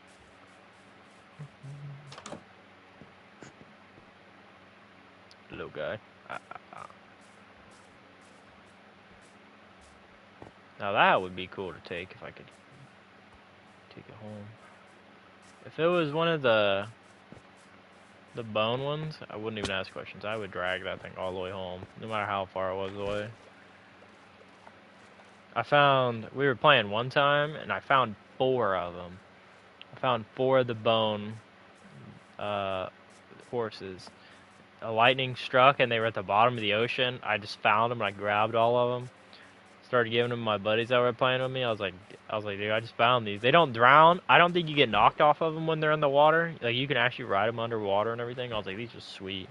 Little guy. Now that would be cool to take if I could take it home. If it was one of the bone ones, I wouldn't even ask questions. I would drag that thing all the way home, no matter how far it was away. We were playing one time, and I found 4 of them. I found 4 of the bone horses. A lightning struck, and they were at the bottom of the ocean. I just found them, and I grabbed all of them. Started giving them to my buddies that were playing with me. I was like, dude, I just found these. They don't drown. I don't think you get knocked off of them when they're in the water. Like, you can actually ride them underwater and everything. I was like, these are sweet.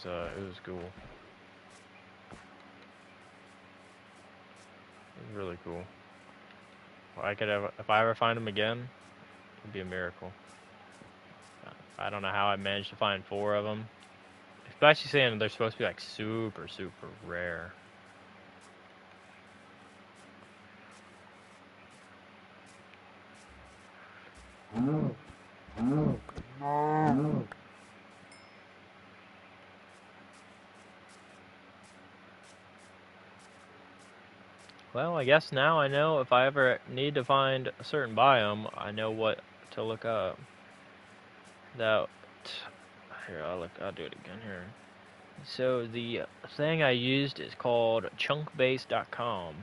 It was cool. It was really cool. If I ever find them again, it'd be a miracle. I don't know how I managed to find 4 of them. Especially saying they're supposed to be like super, super rare. Well, I guess now I know if I ever need to find a certain biome, I know what to look up. Here, I'll do it again here. So the thing I used is called chunkbase.com.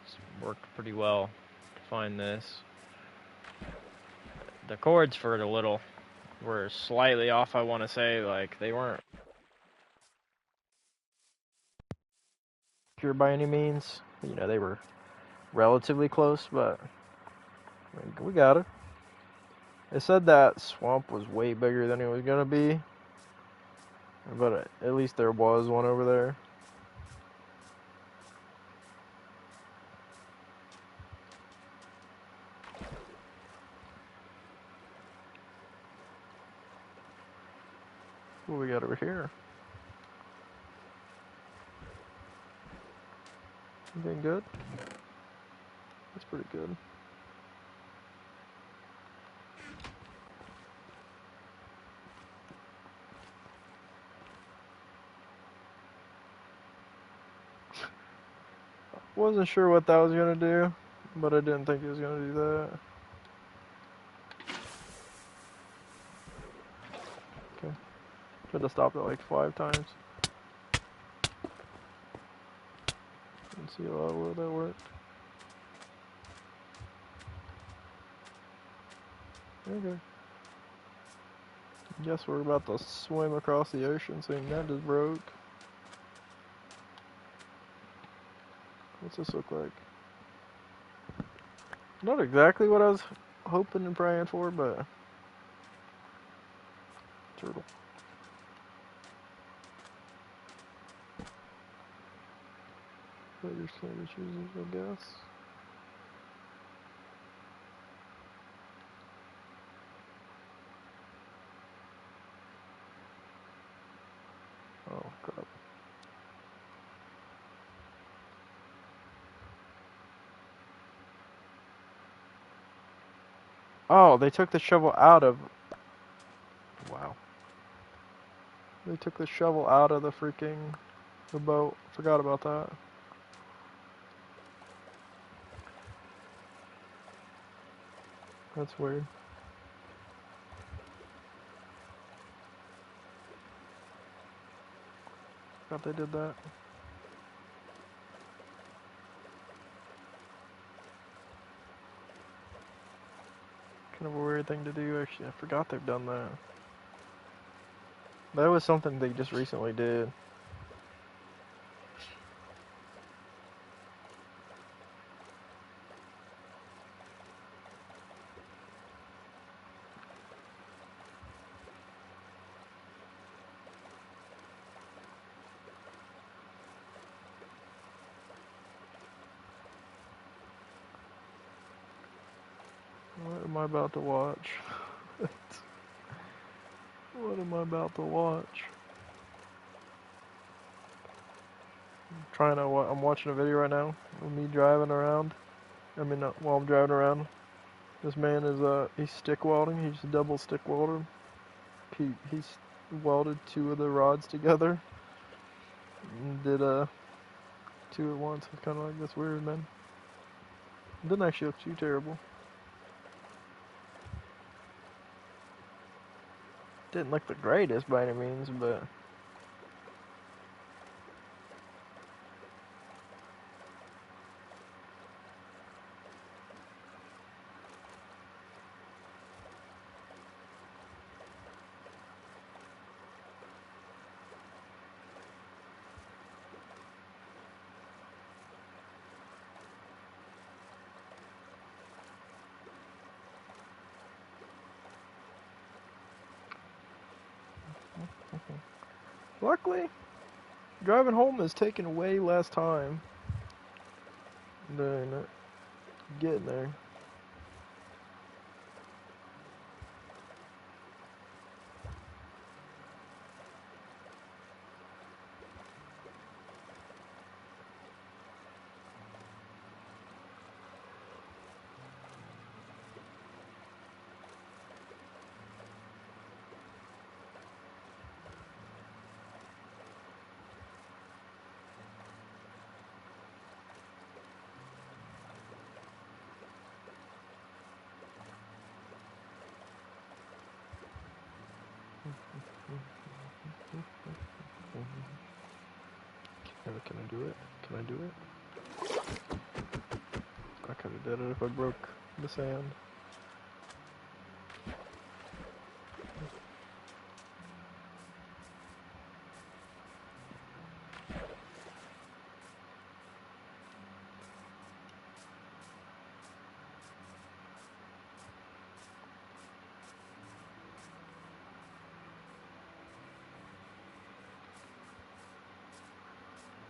It's worked pretty well to find this. The chords for it were slightly off, I want to say. Like, they weren't pure by any means. You know, they were relatively close, but we got it. It said that swamp was way bigger than it was gonna be, but at least there was one over there. What we got over here? Anything good? That's pretty good. Wasn't sure what that was gonna do, but I didn't think it was gonna do that. Okay. Tried to stop it like 5 times. Let's see how well that worked. Okay. Guess we're about to swim across the ocean, saying that just broke. What's this look like? Not exactly what I was hoping and praying for, but turtle. Later sandwich users, I guess. Oh, crap. Oh, they took the shovel out of... Wow. They took the shovel out of the boat. Forgot about that. That's weird. Forgot they did that. Kind of a weird thing to do, actually. I forgot they've done that. That was something they just recently did. What am I about to watch? What am I about to watch? I'm watching a video right now of me driving around. While I'm driving around. This man is he's stick welding. He's double stick welder. He's welded 2 of the rods together. And did 2 at once. It's kind of like, that's weird, man. It didn't actually look too terrible. Didn't look the greatest by any means, but luckily, driving home is taking way less time than getting there. Can I do it? Can I do it? I could have did it if I broke the sand.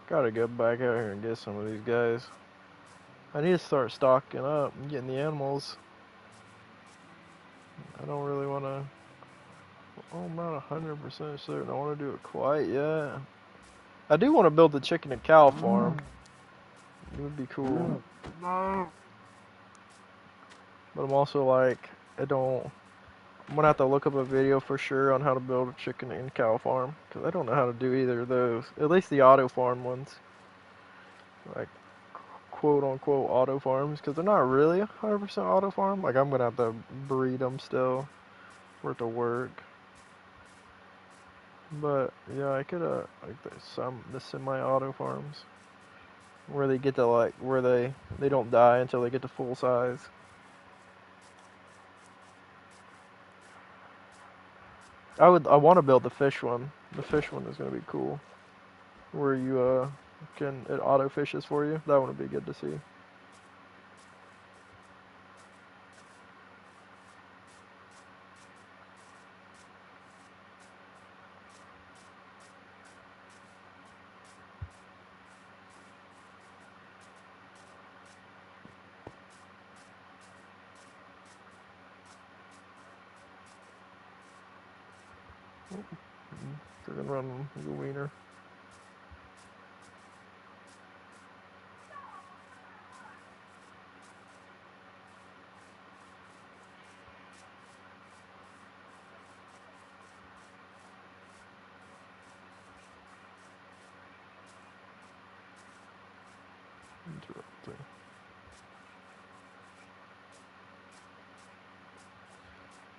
Gotta go back out here and get some of these guys. I need to start stocking up and getting the animals. I don't really want to. Oh, I'm not 100% certain I want to do it quite yet. I do want to build the chicken and cow farm. It would be cool. But I'm also like, I'm gonna have to look up a video for sure on how to build a chicken and cow farm, because I don't know how to do either of those. At least the auto farm ones. Like, quote unquote auto farms, because they're not really 100% auto farm. Like, I'm gonna have to breed them still for it to work. But yeah, I could like the semi-auto farms where they get to like where they don't die until they get to full size. I want to build the fish one. The fish one is gonna be cool, where you it auto fishes for you. That one would be good to see. They're gonna run the wiener. Interesting.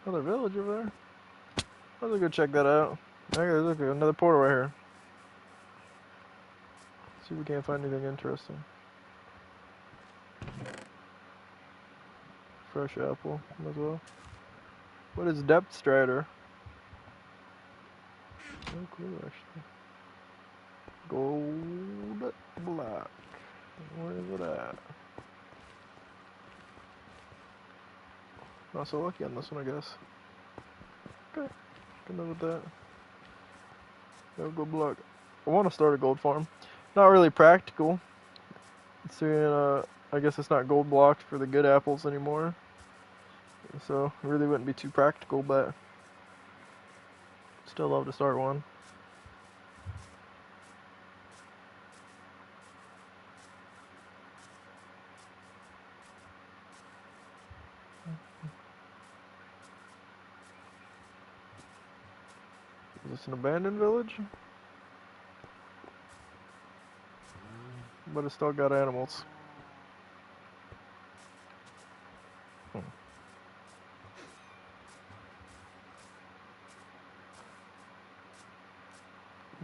Another village over there. Let's go check that out. Look, another portal right here. See if we can't find anything interesting. Fresh apple as well. What is depth strider? No clue actually. Gold block. Where is it at? Not so lucky on this one, I guess. Okay, good enough with that. No gold block. I want to start a gold farm. Not really practical. Seeing, I guess it's not gold blocked for the good apples anymore. So, it really wouldn't be too practical, but still love to start one. Is this an abandoned village? But it's still got animals. I'm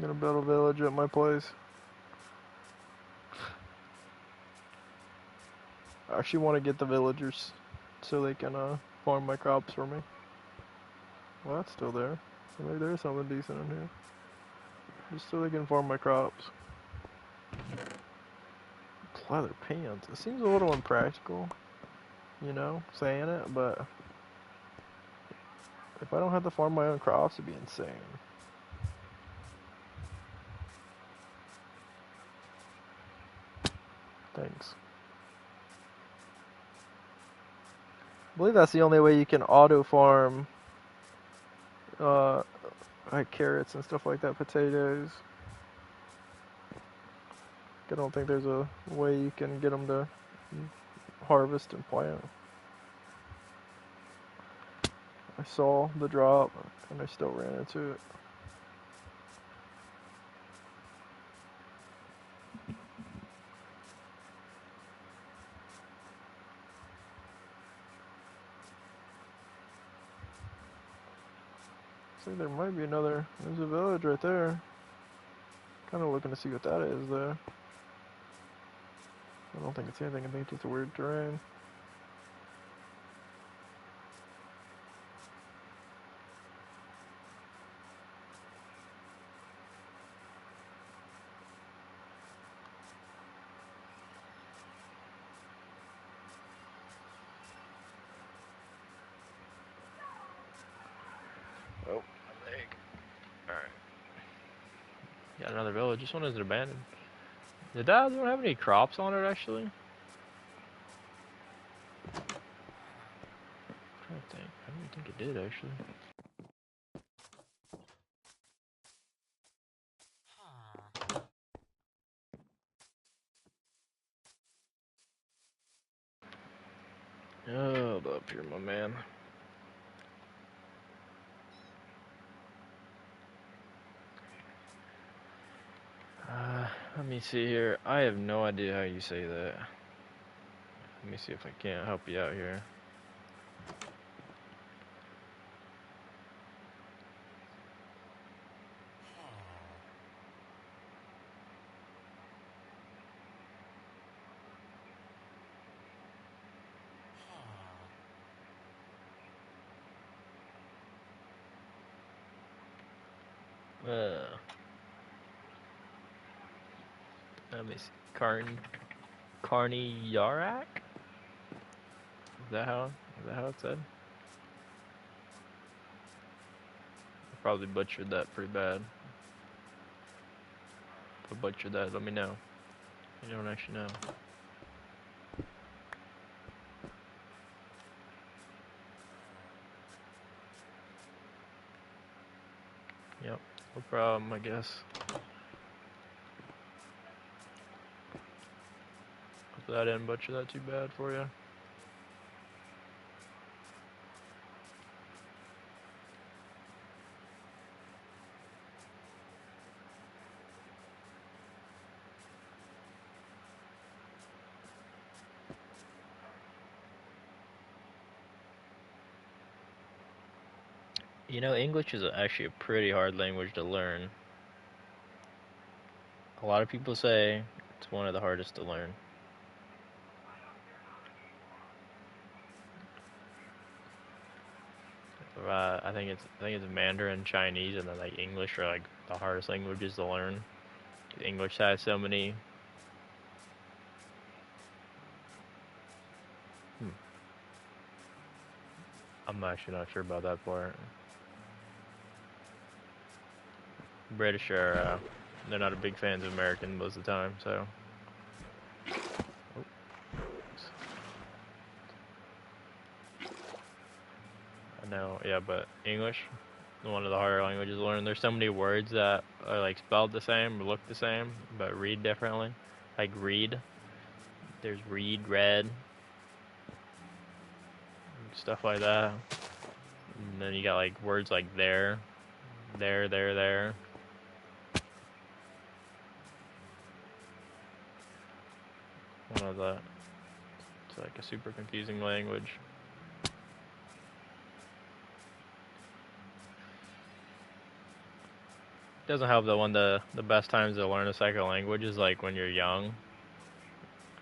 gonna build a village at my place. I actually want to get the villagers so they can farm my crops for me. Well, that's still there. So maybe there's something decent in here. Just so they can farm my crops. Leather pants. It seems a little impractical, you know, saying it, but if I don't have to farm my own crops, it'd be insane. Thanks. I believe that's the only way you can auto farm like carrots and stuff like that, potatoes. I don't think there's a way you can get them to harvest and plant. I saw the drop and I still ran into it. See, there might be another. There's a village right there. Kind of looking to see what that is there. I don't think it's anything. I think it's just a weird terrain. Oh, my leg. Alright. Got another village. This one isn't abandoned. Did that one have any crops on it, actually? I'm trying to think. I don't think it did, actually. Hold up here, my man. Let me see here. I have no idea how you say that. Let me see if I can't help you out here. Let me see. Carniarak? Is that how it's said? I probably butchered that pretty bad. If I butchered that, let me know. You don't actually know. Yep, no problem, I guess. Hopefully I didn't butcher that too bad for you. You know, English is actually a pretty hard language to learn. A lot of people say it's one of the hardest to learn. I think it's Mandarin, Chinese, and then like English are like the hardest languages to learn. English has so many. I'm actually not sure about that part. British are they're not a big fans of American most of the time, so. I know, yeah, but English, one of the harder languages to learn. There's so many words that are like spelled the same, or look the same, but read differently. Like read. There's read, read, stuff like that. And then you got like words like there. There. One of the, it's like a super confusing language. Doesn't help that one of the best times to learn a second language is like when you're young.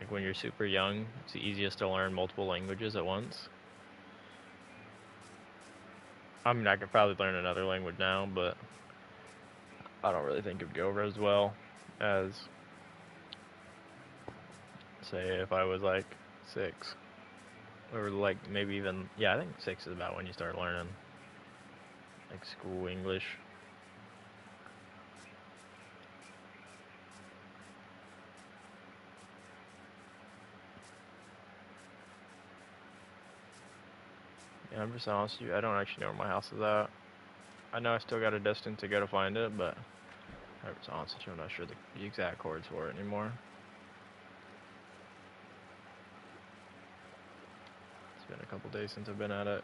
Like when you're super young, it's the easiest to learn multiple languages at once. I mean, I could probably learn another language now, but I don't really think it would go over as well as, say, if I was like 6. Or like maybe even, yeah, I think 6 is about when you start learning like school English. Yeah, I'm just honest with you, I don't actually know where my house is at. I know I still got a distance to go to find it, but I'm just honest with you, I'm not sure the exact codes for it anymore. It's been a couple days since I've been at it.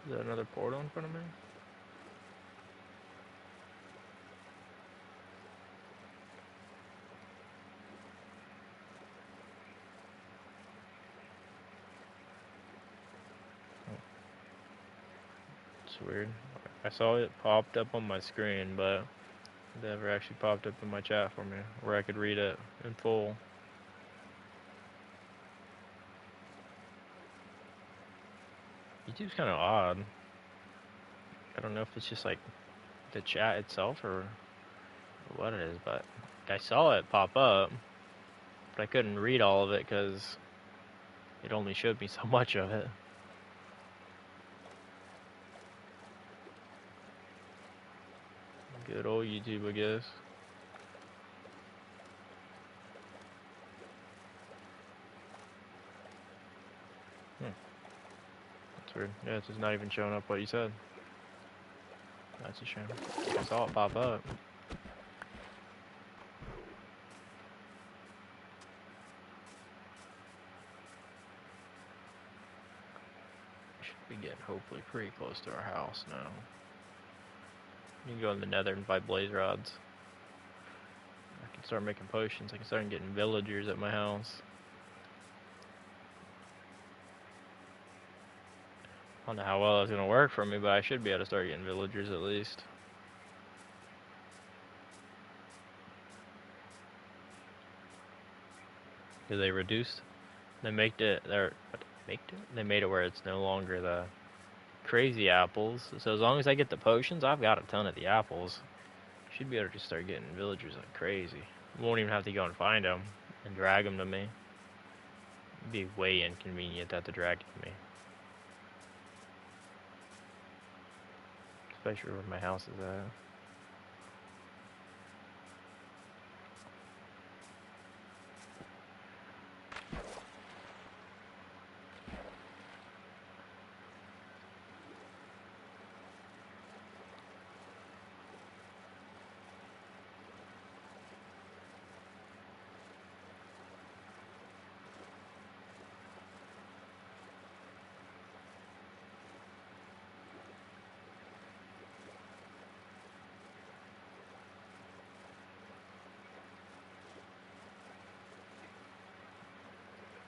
Is there another portal in front of me? It's weird. I saw it popped up on my screen, but it never actually popped up in my chat for me, where I could read it in full. YouTube's kind of odd. I don't know if it's just like the chat itself or what it is, but I saw it pop up, but I couldn't read all of it because it only showed me so much of it. Good old YouTube, I guess. That's weird. Yeah, it's just not even showing up what you said. That's a shame. I saw it pop up. Should be getting hopefully pretty close to our house now. You can go in the nether and buy blaze rods. I can start making potions. I can start getting villagers at my house. I don't know how well it's going to work for me, but I should be able to start getting villagers at least. Because they reduced, they made it where it's no longer the crazy apples. So as long as I get the potions, I've got a ton of the apples. Should be able to just start getting villagers like crazy. Won't even have to go and find them and drag them to me. It'd be way inconvenient to have to drag it to me. Especially where my house is at.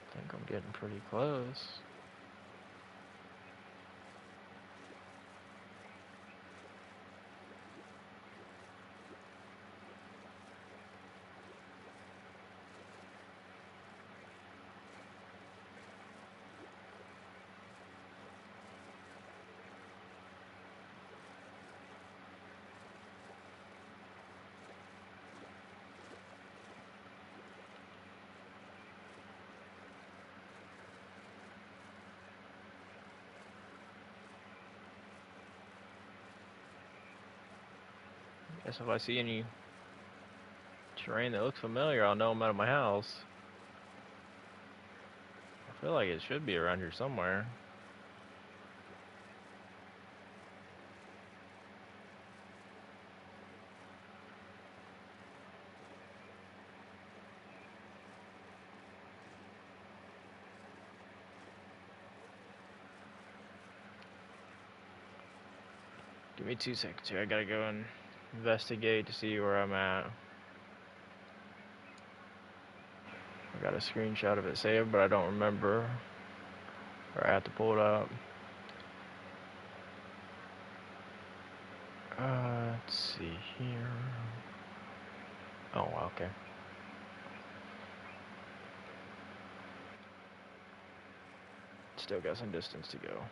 I think I'm getting pretty close. Guess if I see any terrain that looks familiar, I'll know I'm out of my house. I feel like it should be around here somewhere. Give me 2 seconds here. I gotta go and investigate to see where I'm at. I got a screenshot of it saved, but I don't remember. Or I have to pull it up. Let's see here. Oh, okay. Still got some distance to go.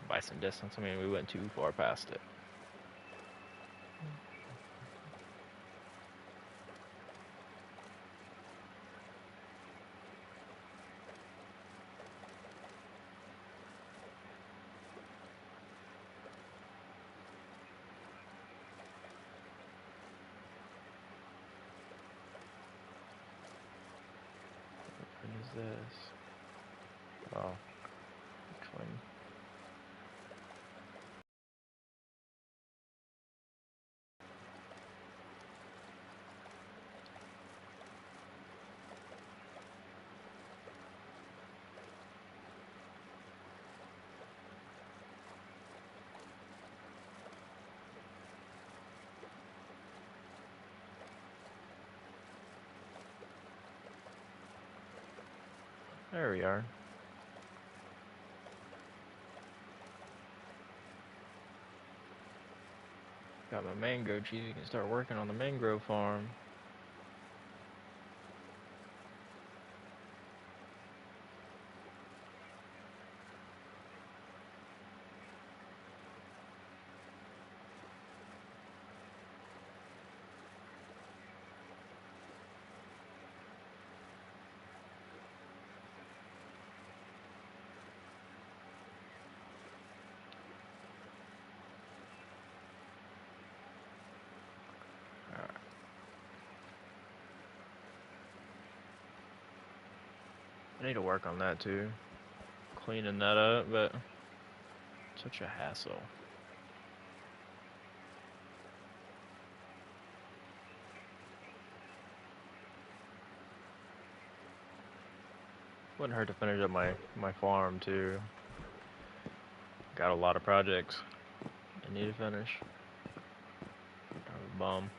By some distance, I mean we went too far past it. What is this? Oh, clean. There we are. Got my mango trees. You can start working on the mangrove farm. I need to work on that too. Cleaning that up, but such a hassle. Wouldn't hurt to finish up my farm too. Got a lot of projects I need to finish. I'm a bum.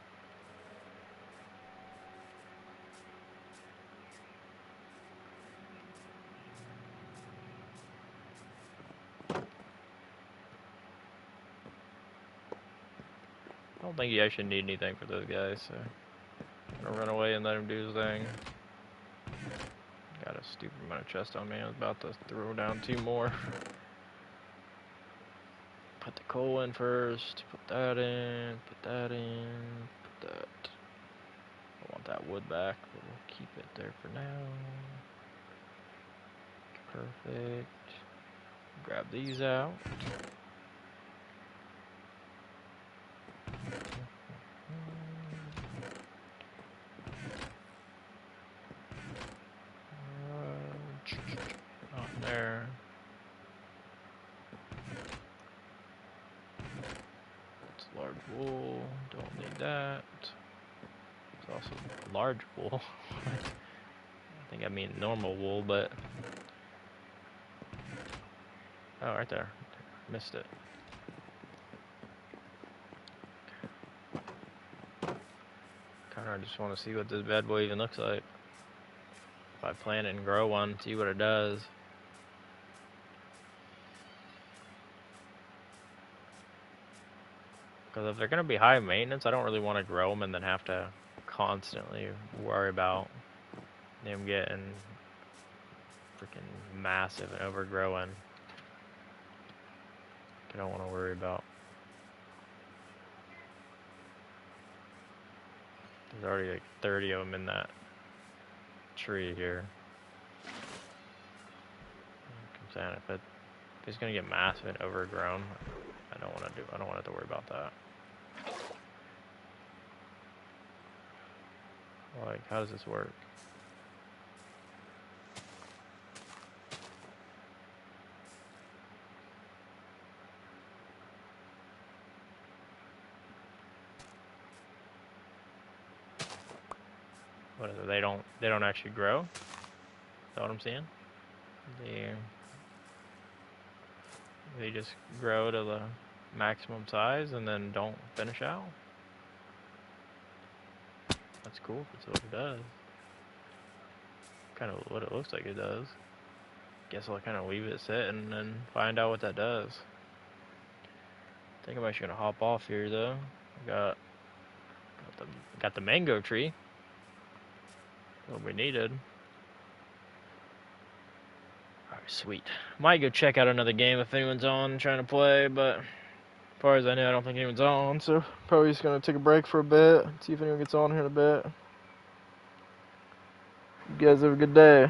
I don't think he actually need anything for those guys, so I'm gonna run away and let him do his thing. Got a stupid amount of chest on me. I was about to throw down 2 more. Put the coal in first. Put that in. Put that in. Put that. I want that wood back, but we'll keep it there for now. Perfect. Grab these out. On there. That's large wool. Don't need that. It's also large wool. I think I mean normal wool, but oh, right there. Missed it. Kinda just want to see what this bad boy even looks like. If I plant it and grow one, see what it does. Because if they're going to be high maintenance, I don't really want to grow them and then have to constantly worry about them getting freaking massive and overgrowing. I don't want to worry about. There's already like 30 of them in that tree here. I'm saying if it's gonna get massive and overgrown, I don't want to have to worry about that. Like, how does this work? What is it? They don't actually grow? Is that what I'm seeing? They just grow to the maximum size and then don't finish out? That's cool if it's what it does. Kind of what it looks like it does. Guess I'll kind of leave it sit and then find out what that does. I think I'm actually gonna hop off here though. Got the mango tree. What we needed. Alright, sweet. Might go check out another game if anyone's on trying to play, but as far as I know, I don't think anyone's on, so probably just gonna take a break for a bit, see if anyone gets on here in a bit. You guys have a good day.